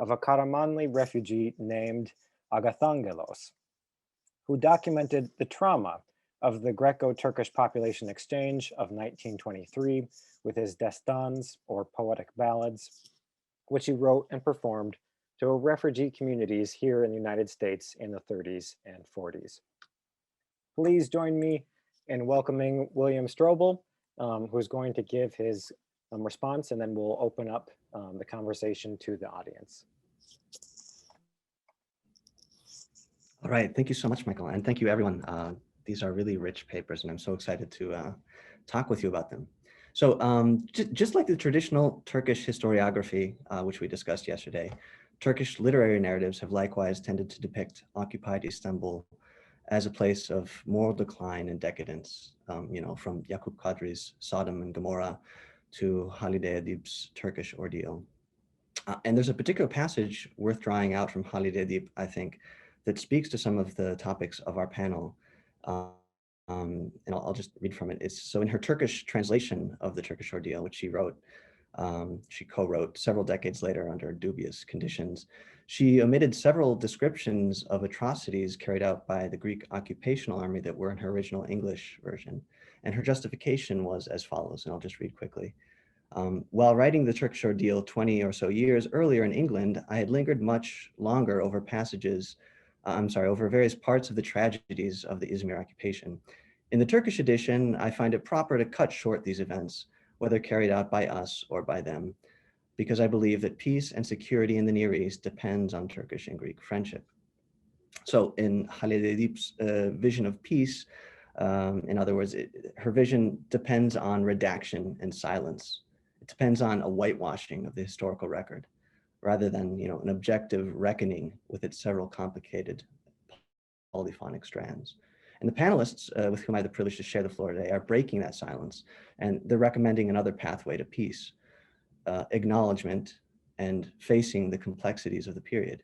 of a Karamanli refugee named Agathangelos, who documented the trauma of the Greco-Turkish population exchange of 1923 with his destans, or poetic ballads, which he wrote and performed to refugee communities here in the United States in the 30s and 40s. Please join me in welcoming William Stroebel, who's going to give his response, and then we'll open up the conversation to the audience. All right, thank you so much, Michael, and thank you everyone. These are really rich papers, and I'm so excited to talk with you about them. So just like the traditional Turkish historiography, which we discussed yesterday, Turkish literary narratives have likewise tended to depict occupied Istanbul as a place of moral decline and decadence, from Yakup Kadri's Sodom and Gomorrah to Halide Edip's Turkish ordeal. And there's a particular passage worth drawing out from Halide Edip, I think, that speaks to some of the topics of our panel. And I'll just read from it. So in her Turkish translation of the Turkish ordeal, which she wrote, she co-wrote several decades later under dubious conditions, she omitted several descriptions of atrocities carried out by the Greek occupational army that were in her original English version. And her justification was as follows, and I'll just read quickly. While writing the Turkish ordeal 20 or so years earlier in England, I had lingered much longer over over various parts of the tragedies of the Izmir occupation. In the Turkish edition, I find it proper to cut short these events, whether carried out by us or by them, because I believe that peace and security in the Near East depends on Turkish and Greek friendship. So in Halide Edip's vision of peace, in other words, her vision depends on redaction and silence. It depends on a whitewashing of the historical record, rather than an objective reckoning with its several complicated polyphonic strands. And the panelists with whom I have the privilege to share the floor today are breaking that silence, and they're recommending another pathway to peace, acknowledgement, and facing the complexities of the period.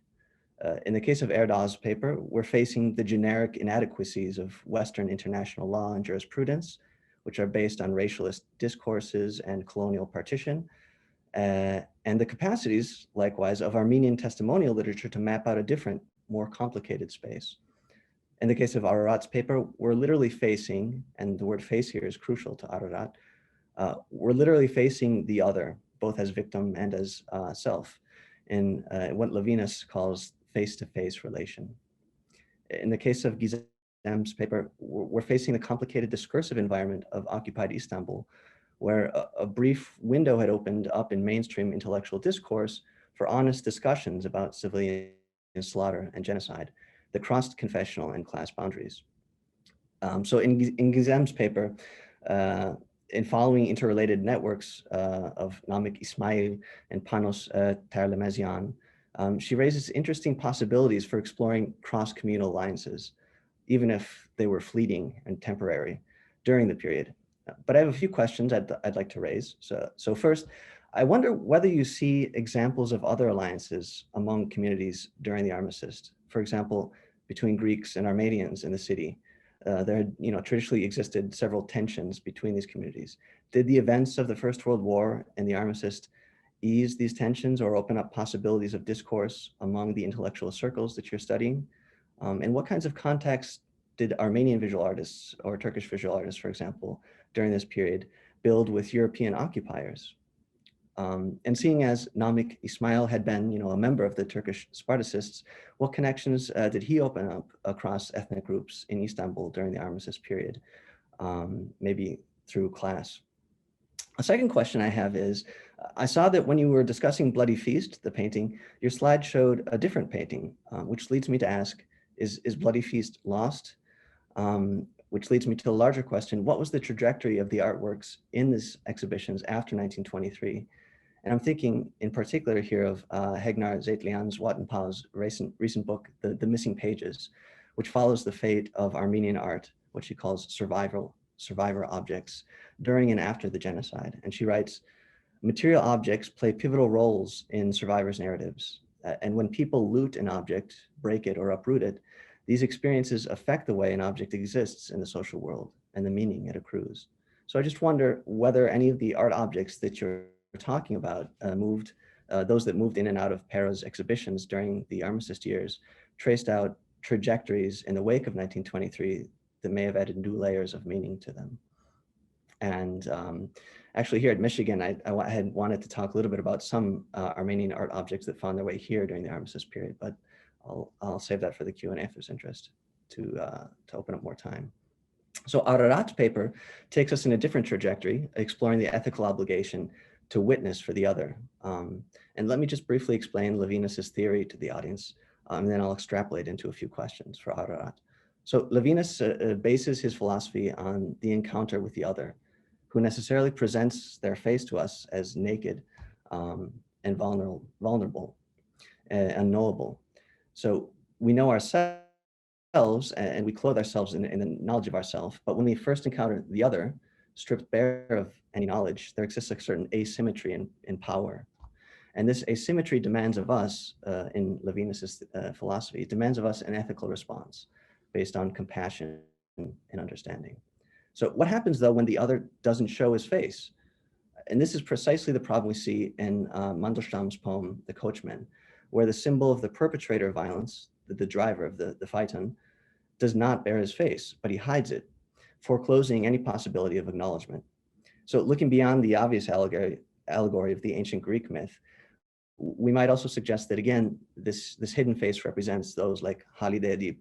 In the case of Erdağ's paper, we're facing the generic inadequacies of Western international law and jurisprudence, which are based on racialist discourses and colonial partition, and the capacities, likewise, of Armenian testimonial literature to map out a different, more complicated space. In the case of Ararat's paper, we're literally facing, and the word face here is crucial to Ararat, we're literally facing the other, both as victim and as self, in what Levinas calls face-to-face relation. In the case of Gizem's paper, we're facing the complicated discursive environment of occupied Istanbul, where a brief window had opened up in mainstream intellectual discourse for honest discussions about civilian slaughter and genocide that crossed confessional and class boundaries. So in Gizem's paper, in following interrelated networks of Namık İsmail and Panos Terlemezyan, she raises interesting possibilities for exploring cross-communal alliances, even if they were fleeting and temporary during the period. But I have a few questions I'd like to raise. So first, I wonder whether you see examples of other alliances among communities during the Armistice. For example, between Greeks and Armenians in the city. There had traditionally existed several tensions between these communities. Did the events of the First World War and the Armistice ease these tensions or open up possibilities of discourse among the intellectual circles that you're studying? And what kinds of contexts did Armenian visual artists or Turkish visual artists, for example, during this period build with European occupiers? And seeing as Namık İsmail had been, a member of the Turkish Spartacists, what connections did he open up across ethnic groups in Istanbul during the Armistice period, maybe through class? A second question I have is, I saw that when you were discussing Bloody Feast, the painting, your slide showed a different painting, which leads me to ask, is Bloody Feast lost? Which leads me to a larger question, what was the trajectory of the artworks in these exhibitions after 1923? And I'm thinking in particular here of Göknar Zeytlian's Wattenpau's recent book, The Missing Pages, which follows the fate of Armenian art, what she calls survivor objects, during and after the genocide. And she writes, material objects play pivotal roles in survivors' narratives. And when people loot an object, break it or uproot it, these experiences affect the way an object exists in the social world and the meaning it accrues. So I just wonder whether any of the art objects that you're talking about those that moved in and out of Pera's exhibitions during the Armistice years, traced out trajectories in the wake of 1923 that may have added new layers of meaning to them. And actually here at Michigan, I had wanted to talk a little bit about some Armenian art objects that found their way here during the Armistice period, but I'll save that for the Q&A if there's interest to open up more time. So Ararat's paper takes us in a different trajectory, exploring the ethical obligation to witness for the other. And let me just briefly explain Levinas's theory to the audience, and then I'll extrapolate into a few questions for Ararat. So Levinas bases his philosophy on the encounter with the other, who necessarily presents their face to us as naked and vulnerable and unknowable. So we know ourselves and we clothe ourselves in the knowledge of ourselves, but when we first encounter the other, stripped bare of any knowledge, there exists a certain asymmetry in power. And this asymmetry demands of us, in Levinas's philosophy, demands of us an ethical response based on compassion and understanding. So what happens though when the other doesn't show his face? And this is precisely the problem we see in Mandelstam's poem, The Coachman, where the symbol of the perpetrator of violence, the driver of the phaeton, does not bear his face, but he hides it, foreclosing any possibility of acknowledgement. So looking beyond the obvious allegory of the ancient Greek myth, we might also suggest that again, this hidden face represents those like Halide Edip,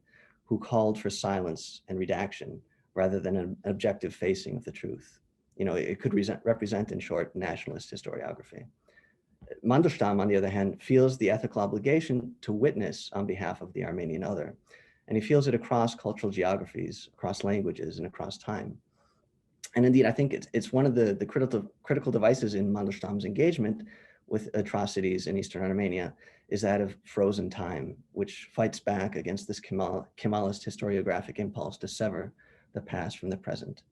who called for silence and redaction rather than an objective facing of the truth. You know, it could represent, in short, nationalist historiography. Mandelstam, on the other hand, feels the ethical obligation to witness on behalf of the Armenian other, and he feels it across cultural geographies, across languages, and across time. And indeed, I think it's one of the critical devices in Mandelstam's engagement with atrocities in Eastern Armenia is that of frozen time, which fights back against this Kemalist historiographic impulse to sever the past from the present.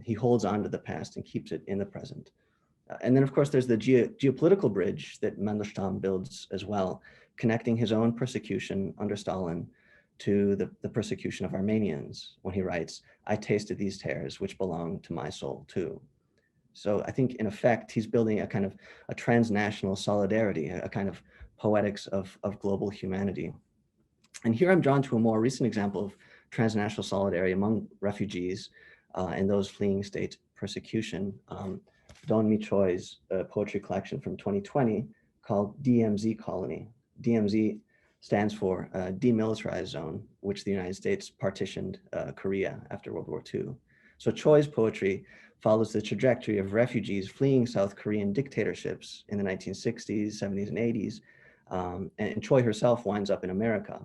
He holds on to the past and keeps it in the present. And then, of course, there's the geopolitical bridge that Mandelstam builds as well, connecting his own persecution under Stalin to the persecution of Armenians when he writes, "I tasted these tares which belong to my soul too." So I think in effect, he's building a kind of a transnational solidarity, a kind of poetics of global humanity. And here I'm drawn to a more recent example of transnational solidarity among refugees and those fleeing state persecution. Don Michoi's poetry collection from 2020 called DMZ Colony. DMZ stands for Demilitarized Zone, which the United States partitioned Korea after World War II. So Choi's poetry follows the trajectory of refugees fleeing South Korean dictatorships in the 1960s, 70s, and 80s. And Choi herself winds up in America.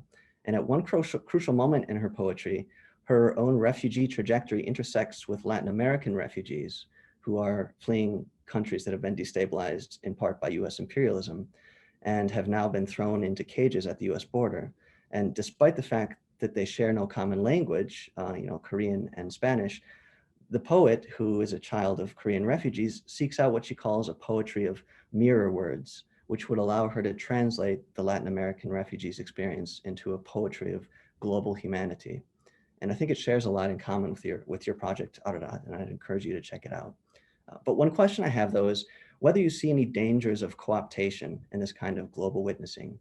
And at one crucial moment in her poetry, her own refugee trajectory intersects with Latin American refugees who are fleeing countries that have been destabilized in part by US imperialism and have now been thrown into cages at the US border. And despite the fact that they share no common language, Korean and Spanish, the poet, who is a child of Korean refugees, seeks out what she calls a poetry of mirror words, which would allow her to translate the Latin American refugees' experience into a poetry of global humanity. And I think it shares a lot in common with your project, Ararat, and I'd encourage you to check it out. But one question I have, though, is whether you see any dangers of co-optation in this kind of global witnessing.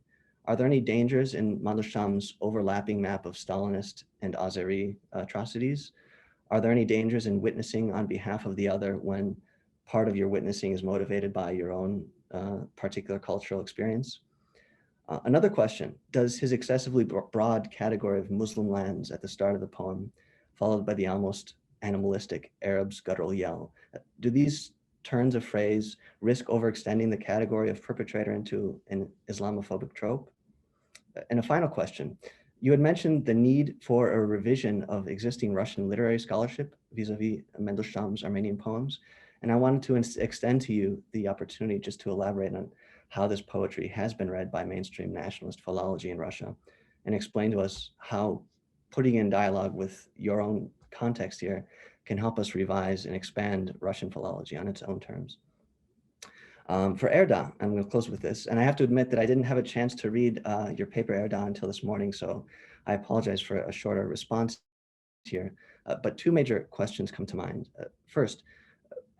Are there any dangers in Mandelstam's overlapping map of Stalinist and Azeri atrocities? Are there any dangers in witnessing on behalf of the other when part of your witnessing is motivated by your own particular cultural experience? Another question, does his excessively broad category of Muslim lands at the start of the poem, followed by the almost animalistic Arab's guttural yell, do these turns of phrase risk overextending the category of perpetrator into an Islamophobic trope? And a final question, you had mentioned the need for a revision of existing Russian literary scholarship vis-a-vis Mandelstam's Armenian poems. And I wanted to extend to you the opportunity just to elaborate on how this poetry has been read by mainstream nationalist philology in Russia and explain to us how putting in dialogue with your own context here can help us revise and expand Russian philology on its own terms. For Erdağ, I'm going to close with this, and I have to admit that I didn't have a chance to read your paper, Erdağ, until this morning, so I apologize for a shorter response here, but two major questions come to mind. First,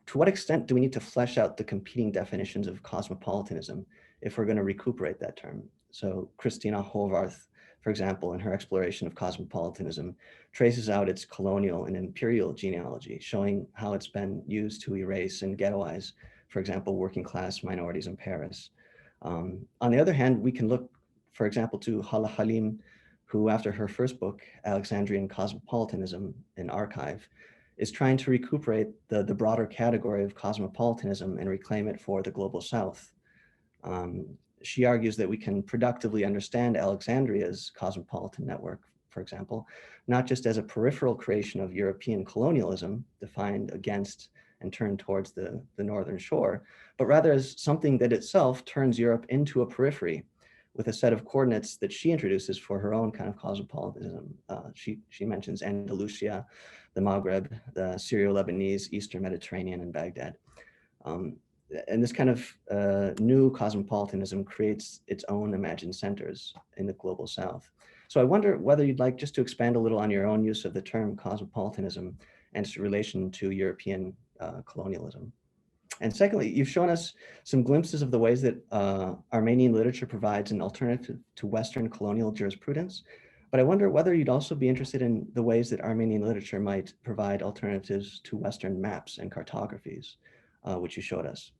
to what extent do we need to flesh out the competing definitions of cosmopolitanism if we're going to recuperate that term? So Christina Hovarth, for example, in her exploration of cosmopolitanism, traces out its colonial and imperial genealogy, showing how it's been used to erase and ghettoize, for example, working class minorities in Paris. On the other hand, we can look, for example, to Hala Halim, who after her first book, Alexandrian Cosmopolitanism, an Archive, is trying to recuperate the broader category of cosmopolitanism and reclaim it for the global South. She argues that we can productively understand Alexandria's cosmopolitan network, for example, not just as a peripheral creation of European colonialism defined against and turned towards the northern shore, but rather as something that itself turns Europe into a periphery with a set of coordinates that she introduces for her own kind of cosmopolitanism. She mentions Andalusia, the Maghreb, the Syro-Lebanese, Eastern Mediterranean, and Baghdad. And this kind of new cosmopolitanism creates its own imagined centers in the global South. So I wonder whether you'd like just to expand a little on your own use of the term cosmopolitanism and its relation to European colonialism. And secondly, you've shown us some glimpses of the ways that Armenian literature provides an alternative to Western colonial jurisprudence. But I wonder whether you'd also be interested in the ways that Armenian literature might provide alternatives to Western maps and cartographies, which you showed us.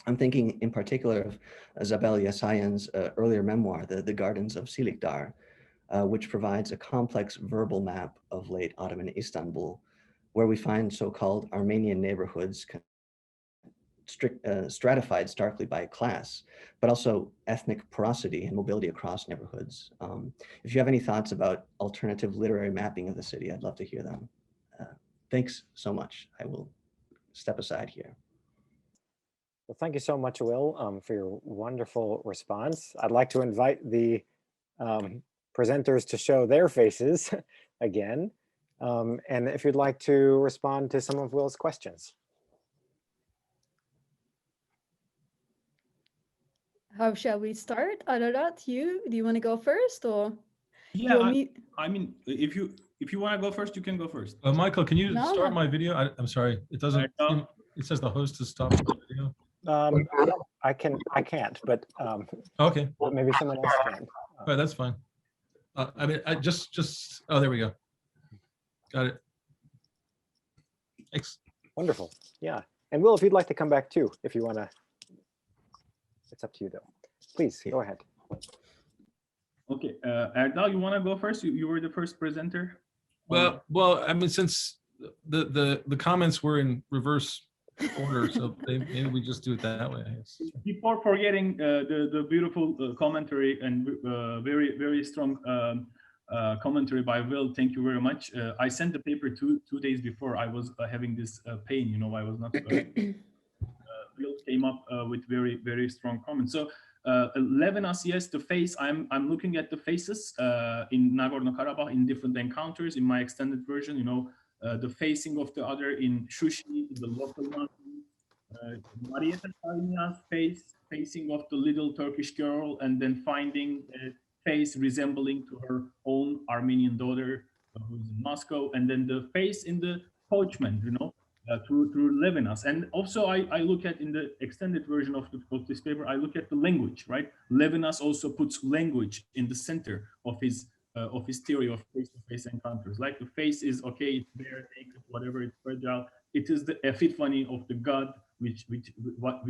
I'm thinking in particular of Zabel Yasayan's earlier memoir, The Gardens of Silikdar, which provides a complex verbal map of late Ottoman Istanbul, where we find so-called Armenian neighborhoods stratified starkly by class, but also ethnic porosity and mobility across neighborhoods. If you have any thoughts about alternative literary mapping of the city, I'd love to hear them. Thanks so much. I will step aside here. Well, thank you so much, Will, for your wonderful response. I'd like to invite the presenters to show their faces again. And if you'd like to respond to some of Will's questions. How shall we start? Ararat, do you want to go first, or? Yeah, I mean, if you want to go first, you can go first. Michael, can you start my video? I'm sorry, it doesn't. It says the host has stopped the video. I can't, but okay. But maybe someone else can. All right, that's fine. I mean, I just. Oh, there we go. Got it. Thanks. Wonderful. Yeah, and Will, if you'd like to come back too, if you want to. It's up to you, though. Please go ahead. Okay, Erdağ, you want to go first? You were the first presenter. Well, I mean, since the comments were in reverse order, so maybe we just do it that way, I guess. Before forgetting the beautiful commentary and very strong commentary by Will, thank you very much. I sent the paper two days before. I was having this pain, you know, I was not. Will came up with very strong comments. So Levinas, yes, the face. I'm looking at the faces in Nagorno-Karabakh in different encounters. In my extended version, you know, the facing of the other in Shushi, the local one. Mariette Chaginians' facing of the little Turkish girl, and then finding a face resembling to her own Armenian daughter who's in Moscow, and then the face in the coachman, you know. Through Levinas. And also I look at, in the extended version of this paper, I look at the language, right? Levinas also puts language in the center of his theory of face-to-face encounters. Like the face is, okay, it's there, naked, whatever, it's fragile. It is the epiphany of the God, which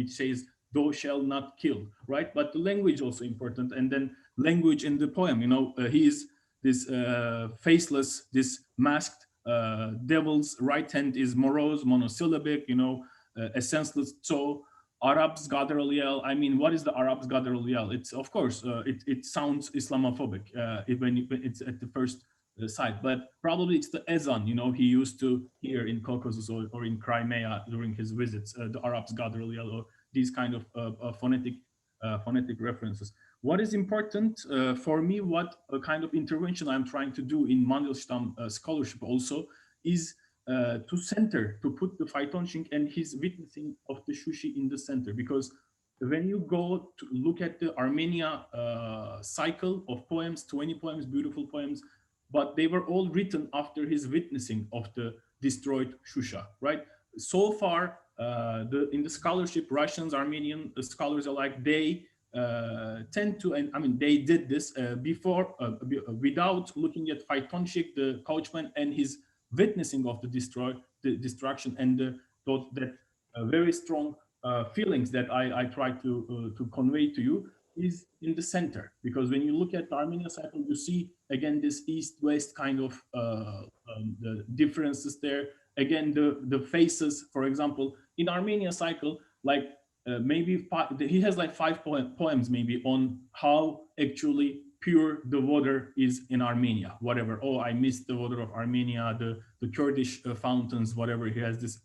says, thou shalt not kill, right? But the language also important. And then language in the poem, you know, he is this faceless, this masked, devil's right hand is morose, monosyllabic, you know, a senseless. So Arabs Gadar yell. I mean, what is the Arabs Gadar yell? It's, of course, it sounds Islamophobic when it's at the first sight, but probably it's the ezan, you know, he used to hear in Caucasus or in Crimea during his visits, the Arabs Gadar yell, or these kind of phonetic references. What is important for me, what kind of intervention I'm trying to do in Mandelstam scholarship also is to put the Faytonchik and his witnessing of the Shushi in the center. Because when you go to look at the Armenia cycle of poems, 20 poems, beautiful poems, but they were all written after his witnessing of the destroyed Shusha, right? So far, in the scholarship, Russians, Armenian scholars alike, they tend to, and I mean, they did this before, without looking at Faytonchik, the coachman, and his witnessing of the destruction, and that very strong feelings that I try to convey to you is in the center. Because when you look at the Armenian cycle, you see again this east-west kind of the differences there. Again, the faces, for example, in Armenian cycle, like he has like 5 poems maybe on how actually pure the water is in Armenia, whatever. Oh, I miss the water of Armenia, the Kurdish fountains, whatever. He has this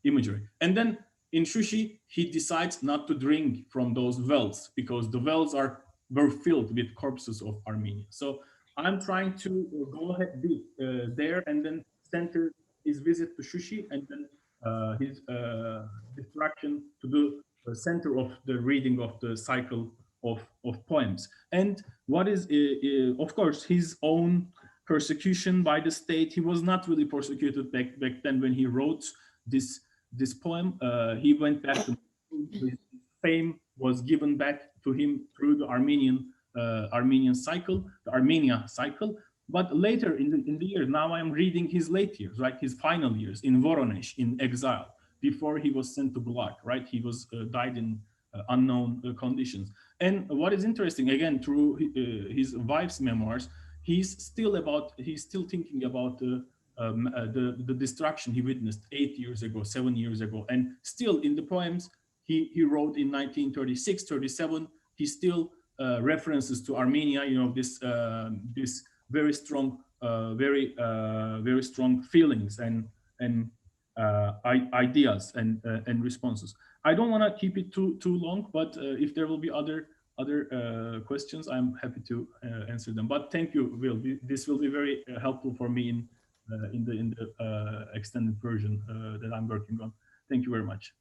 imagery. And then in Shushi, he decides not to drink from those wells because the wells were filled with corpses of Armenia. So I'm trying to go ahead there and then center his visit to Shushi and then his distraction to the center of the reading of the cycle of poems. And what is, of course, his own persecution by the state. He was not really persecuted back then when he wrote this poem. He went back to his fame was given back to him through the Armenia cycle. But later in the years, now I'm reading his late years, right? His final years in Voronezh, in exile, before he was sent to Gulag, right? He was died in unknown conditions. And what is interesting, again, through his wife's memoirs, he's still thinking about the destruction he witnessed 8 years ago, 7 years ago. And still in the poems he wrote in 1936, 37, he still references to Armenia, you know, this very strong, very strong feelings and ideas and responses. I don't want to keep it too long, but if there will be other questions, I'm happy to answer them. But thank you, Will. This will be very helpful for me in the extended version that I'm working on. Thank you very much.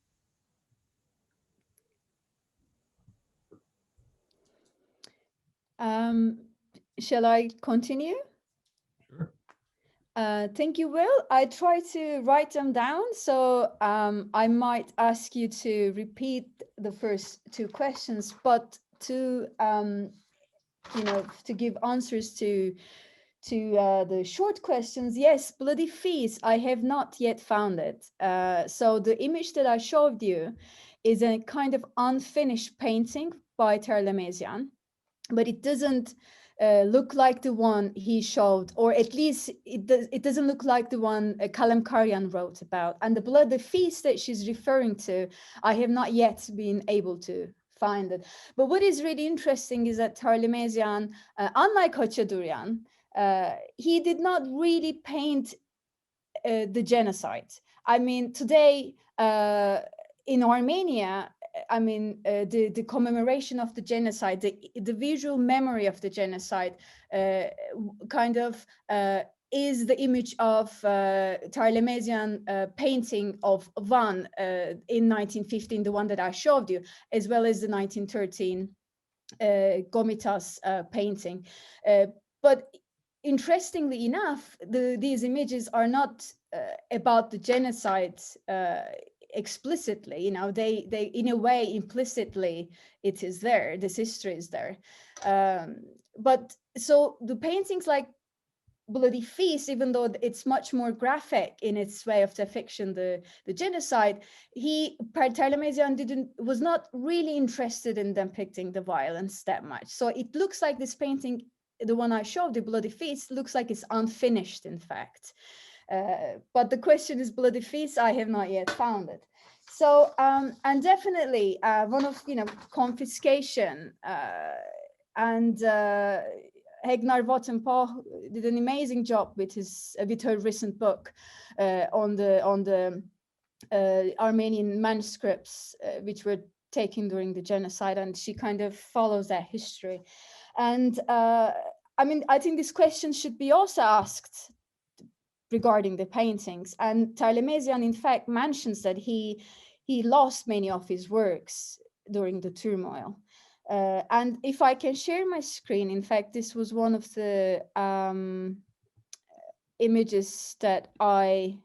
Shall I continue? Sure. Thank you, Will. I try to write them down, so I might ask you to repeat the first 2 questions, but to to give answers to the short questions. Yes, Bloody Feast, I have not yet found it. So the image that I showed you is a kind of unfinished painting by Terlemezyan, but it doesn't look like the one he showed, or at least it doesn't look like the one Kalemkaryan wrote about. And the Bloody Feast that she's referring to, I have not yet been able to find it. But what is really interesting is that Terlemezyan, unlike Khachaturian, he did not really paint the genocide. I mean, today in Armenia, I mean, the commemoration of the genocide, the visual memory of the genocide kind of is the image of Terlemezyan painting of Van in 1915, the one that I showed you, as well as the 1913 Gomitas painting. But interestingly enough, these images are not about the genocide explicitly, you know, they in a way implicitly it is there, this history is there. But so the paintings like Bloody Feast, even though it's much more graphic in its way of depiction, the genocide, Terlemezyan was not really interested in depicting the violence that much. So it looks like this painting, the one I showed, the Bloody Feast, looks like it's unfinished, in fact. But the question is Bloody Feast, I have not yet found it. So, and definitely one of, confiscation and Göknar Vattenpah did an amazing job with her recent book on the Armenian manuscripts which were taken during the genocide, and she kind of follows that history. And I mean, I think this question should be also asked regarding the paintings. And Terlemezyan, in fact, mentions that he lost many of his works during the turmoil. And if I can share my screen, in fact, this was one of the images that I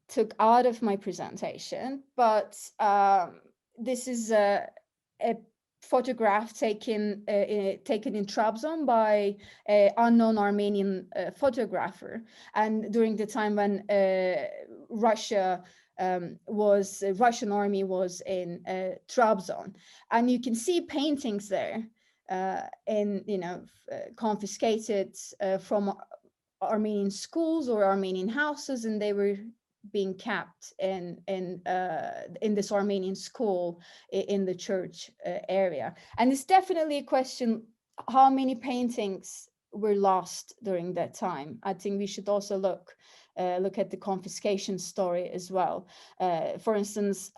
took out of my presentation, but this is a photograph taken in Trabzon by an unknown Armenian photographer, and during the time when Russian army was in Trabzon, and you can see paintings there, confiscated from Armenian schools or Armenian houses, and they were being kept in this Armenian school in the church area. And it's definitely a question, how many paintings were lost during that time? I think we should also look at the confiscation story as well. For instance,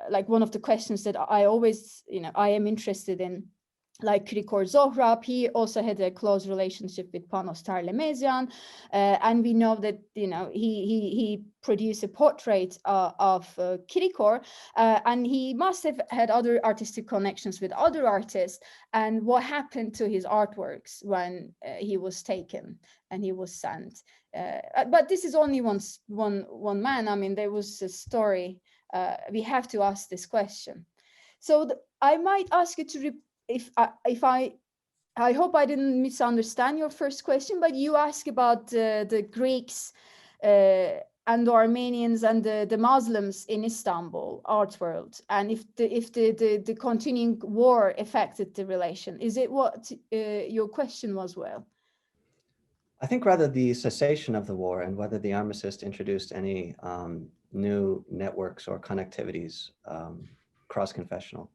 like one of the questions that I always, I am interested in, like Krikor Zohrab, he also had a close relationship with Panos Tarlemezyan, and we know that he produced a portrait of Krikor, and he must have had other artistic connections with other artists. And what happened to his artworks when he was taken and he was sent? But this is only one man. I mean, there was a story. We have to ask this question. So I might ask you to I hope I didn't misunderstand your first question, but you asked about the Greeks and the Armenians and the Muslims in Istanbul art world, and if the continuing war affected the relation. Is it what your question was, Will? I think rather the cessation of the war and whether the armistice introduced any new networks or connectivities, cross-confessional.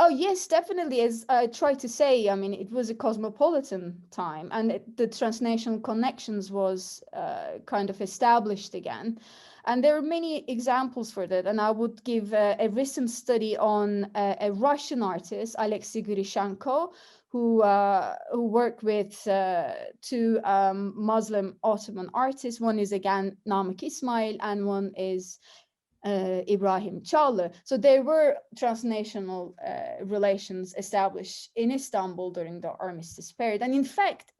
Oh, yes, definitely. As I tried to say, I mean, it was a cosmopolitan time, and the transnational connections was kind of established again. And there are many examples for that. And I would give a recent study on a Russian artist, Alexei Grishenko, who worked with two Muslim Ottoman artists. One is, again, Namık Ismail, and one is Ibrahim Çağlı. So there were transnational relations established in Istanbul during the armistice period. And in fact,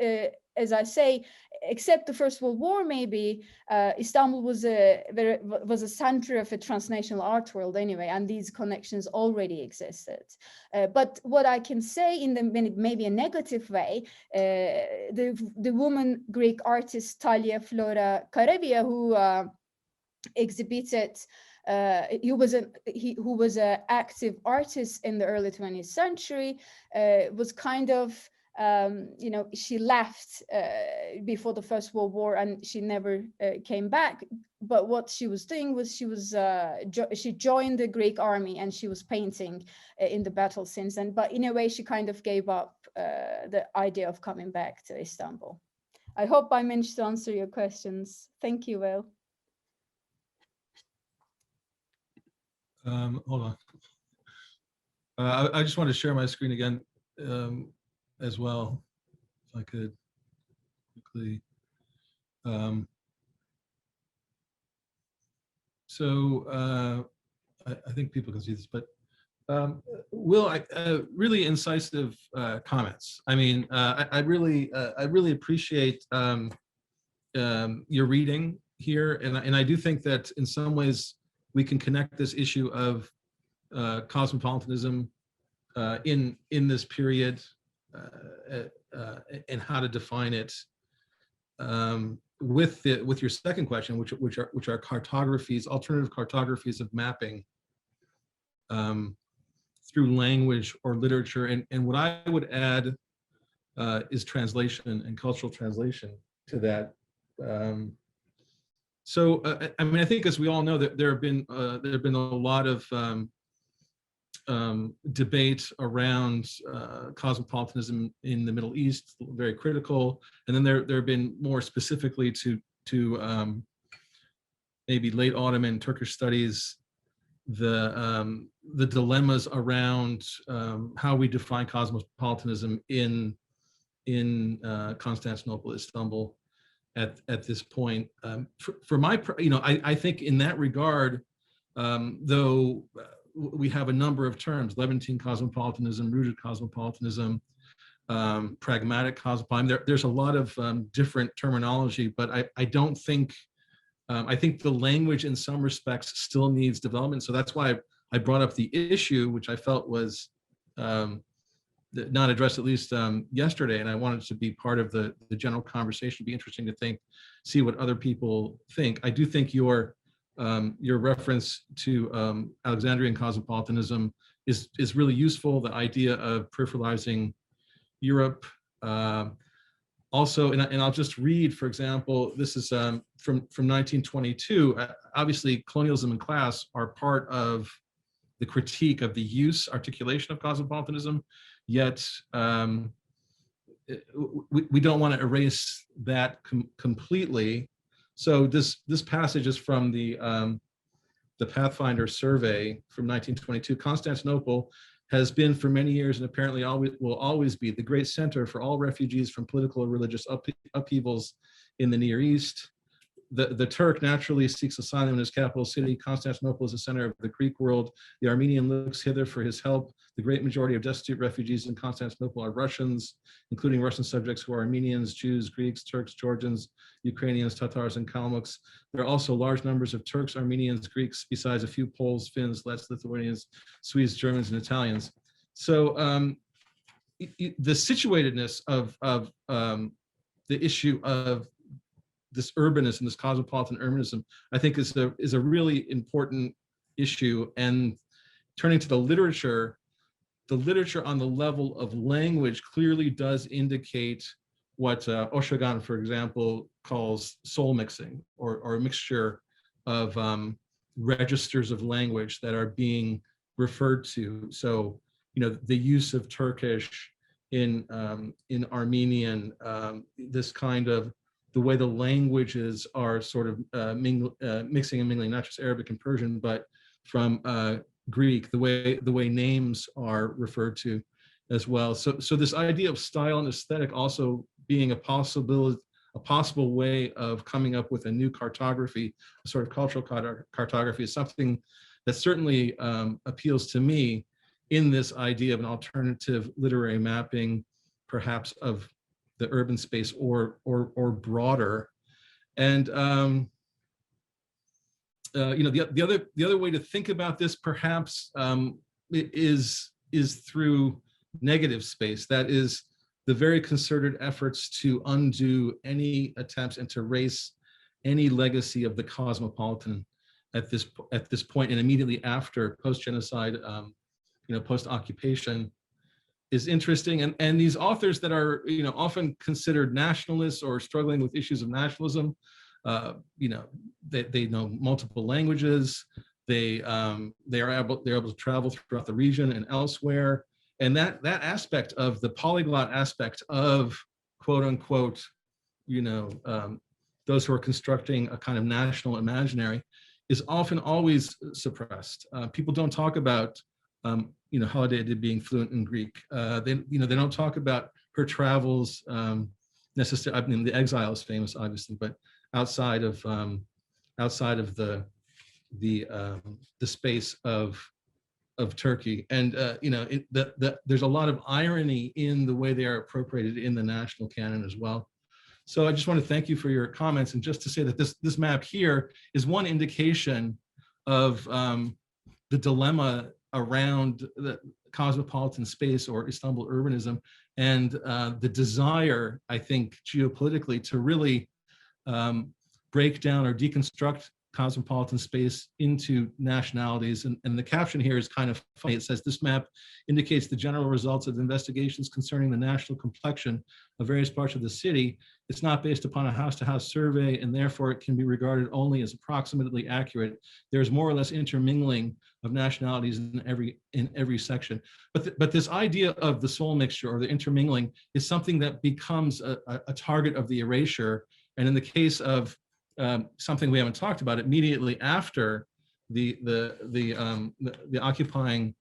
as I say, except the First World War, maybe Istanbul was a center of a transnational art world anyway, and these connections already existed. But what I can say in maybe a negative way, the woman Greek artist Talia Flora Karevia, who exhibited, who was an active artist in the early 20th century, was kind of, she left before the First World War, and she never came back. But what she was doing was she joined the Greek army, and she was painting in the battle since then. But in a way, she kind of gave up the idea of coming back to Istanbul. I hope I managed to answer your questions. Thank you, Will. Hold on. I just want to share my screen again as well, if I could quickly. I think people can see this, but Will, really incisive comments. I mean, I really appreciate your reading here, and I do think that in some ways we can connect this issue of cosmopolitanism in this period and how to define it with your second question, which are cartographies, alternative cartographies of mapping through language or literature, and what I would add is translation and cultural translation to that. I mean, I think, as we all know, that there have been a lot of debate around cosmopolitanism in the Middle East, very critical, and then there have been more specifically to maybe late Ottoman Turkish studies, the dilemmas around how we define cosmopolitanism in Constantinople, Istanbul. At this point, for my, I think in that regard, though we have a number of terms: Levantine cosmopolitanism, rooted cosmopolitanism, pragmatic cosmopolitanism. There's a lot of different terminology, but I don't think, I think the language in some respects still needs development. So that's why I brought up the issue, which I felt was not addressed at least yesterday, and I wanted to be part of the general conversation. It'd be interesting to see what other people think. I do think your reference to Alexandrian cosmopolitanism is really useful. The idea of peripheralizing Europe. Also, and I'll just read, for example, this is from 1922. Obviously, colonialism and class are part of the critique of the articulation of cosmopolitanism, yet we don't want to erase that completely. So this passage is from the Pathfinder survey from 1922. Constantinople has been for many years and apparently will always be the great center for all refugees from political or religious upheavals in the Near East. The Turk naturally seeks asylum in his capital city. Constantinople is the center of the Greek world. The Armenian looks hither for his help. The great majority of destitute refugees in Constantinople are Russians, including Russian subjects who are Armenians, Jews, Greeks, Turks, Georgians, Ukrainians, Tatars, and Kalmucks. There are also large numbers of Turks, Armenians, Greeks, besides a few Poles, Finns, Letts, Lithuanians, Swedes, Germans, and Italians. So the situatedness of the issue of this urbanism, this cosmopolitan urbanism, I think is a really important issue. And turning to the literature on the level of language clearly does indicate what Oshagan, for example, calls soul mixing, or a mixture of registers of language that are being referred to. So, the use of Turkish in Armenian, this kind of the way the languages are sort of mixing and mingling, not just Arabic and Persian, but from Greek, the way names are referred to as well. So this idea of style and aesthetic also being a possible way of coming up with a new cartography, a sort of cultural cartography, is something that certainly appeals to me in this idea of an alternative literary mapping, perhaps of the urban space or broader. And the other way to think about this perhaps is through negative space. That is the very concerted efforts to undo any attempts and to erase any legacy of the cosmopolitan at this point and immediately after post-genocide, post-occupation, is interesting. And these authors that are often considered nationalists or struggling with issues of nationalism, they know multiple languages. They're able to travel throughout the region and elsewhere. And that aspect of the polyglot aspect of quote unquote, those who are constructing a kind of national imaginary is often always suppressed. People don't talk about Holiday being fluent in Greek. They don't talk about her travels necessarily. I mean, The Exile is famous, obviously, but outside of the space of Turkey, and there's a lot of irony in the way they are appropriated in the national canon as well. So I just want to thank you for your comments, and just to say that this map here is one indication of the dilemma around the cosmopolitan space or Istanbul urbanism, and the desire, I think, geopolitically to really break down or deconstruct cosmopolitan space into nationalities. And the caption here is kind of funny. It says, "This map indicates the general results of investigations concerning the national complexion of various parts of the city. It's not based upon a house-to-house survey, and therefore it can be regarded only as approximately accurate. There's more or less intermingling of nationalities in every section." But this idea of the soul mixture or the intermingling is something that becomes a target of the erasure. And in the case of something we haven't talked about, immediately after the occupying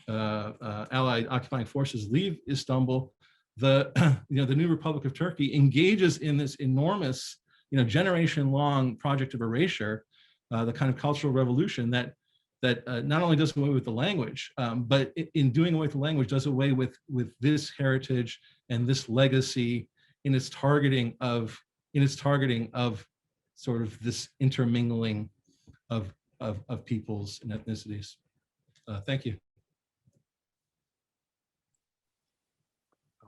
Allied occupying forces leave Istanbul, the new Republic of Turkey engages in this enormous, generation-long project of erasure, the kind of cultural revolution that not only does away with the language, but in doing away with the language, does away with this heritage and this legacy in its targeting of sort of this intermingling of peoples and ethnicities. Thank you.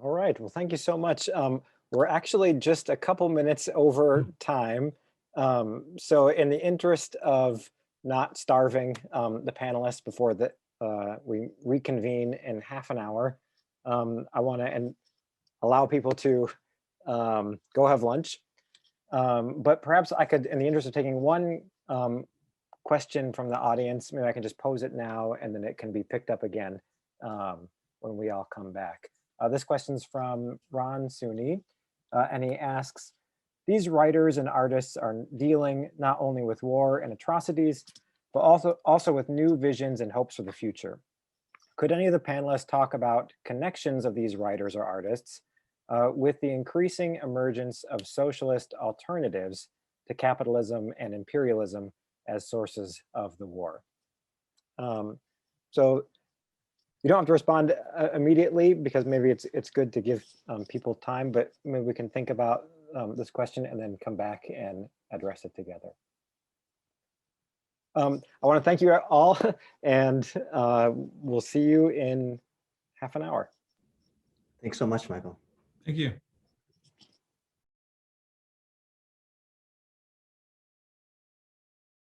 All right, well, thank you so much. We're actually just a couple minutes over time. So in the interest of not starving the panelists before we reconvene in half an hour, I want to allow people to go have lunch. But perhaps I could, in the interest of taking one question from the audience, maybe I can just pose it now and then it can be picked up again when we all come back. This question's from Ron Suni, and he asks, these writers and artists are dealing not only with war and atrocities, but also with new visions and hopes for the future. Could any of the panelists talk about connections of these writers or artists with the increasing emergence of socialist alternatives to capitalism and imperialism as sources of the war? So you don't have to respond immediately because maybe it's good to give people time, but maybe we can think about this question and then come back and address it together. I want to thank you all, and we'll see you in half an hour. Thanks so much, Michael. Thank you.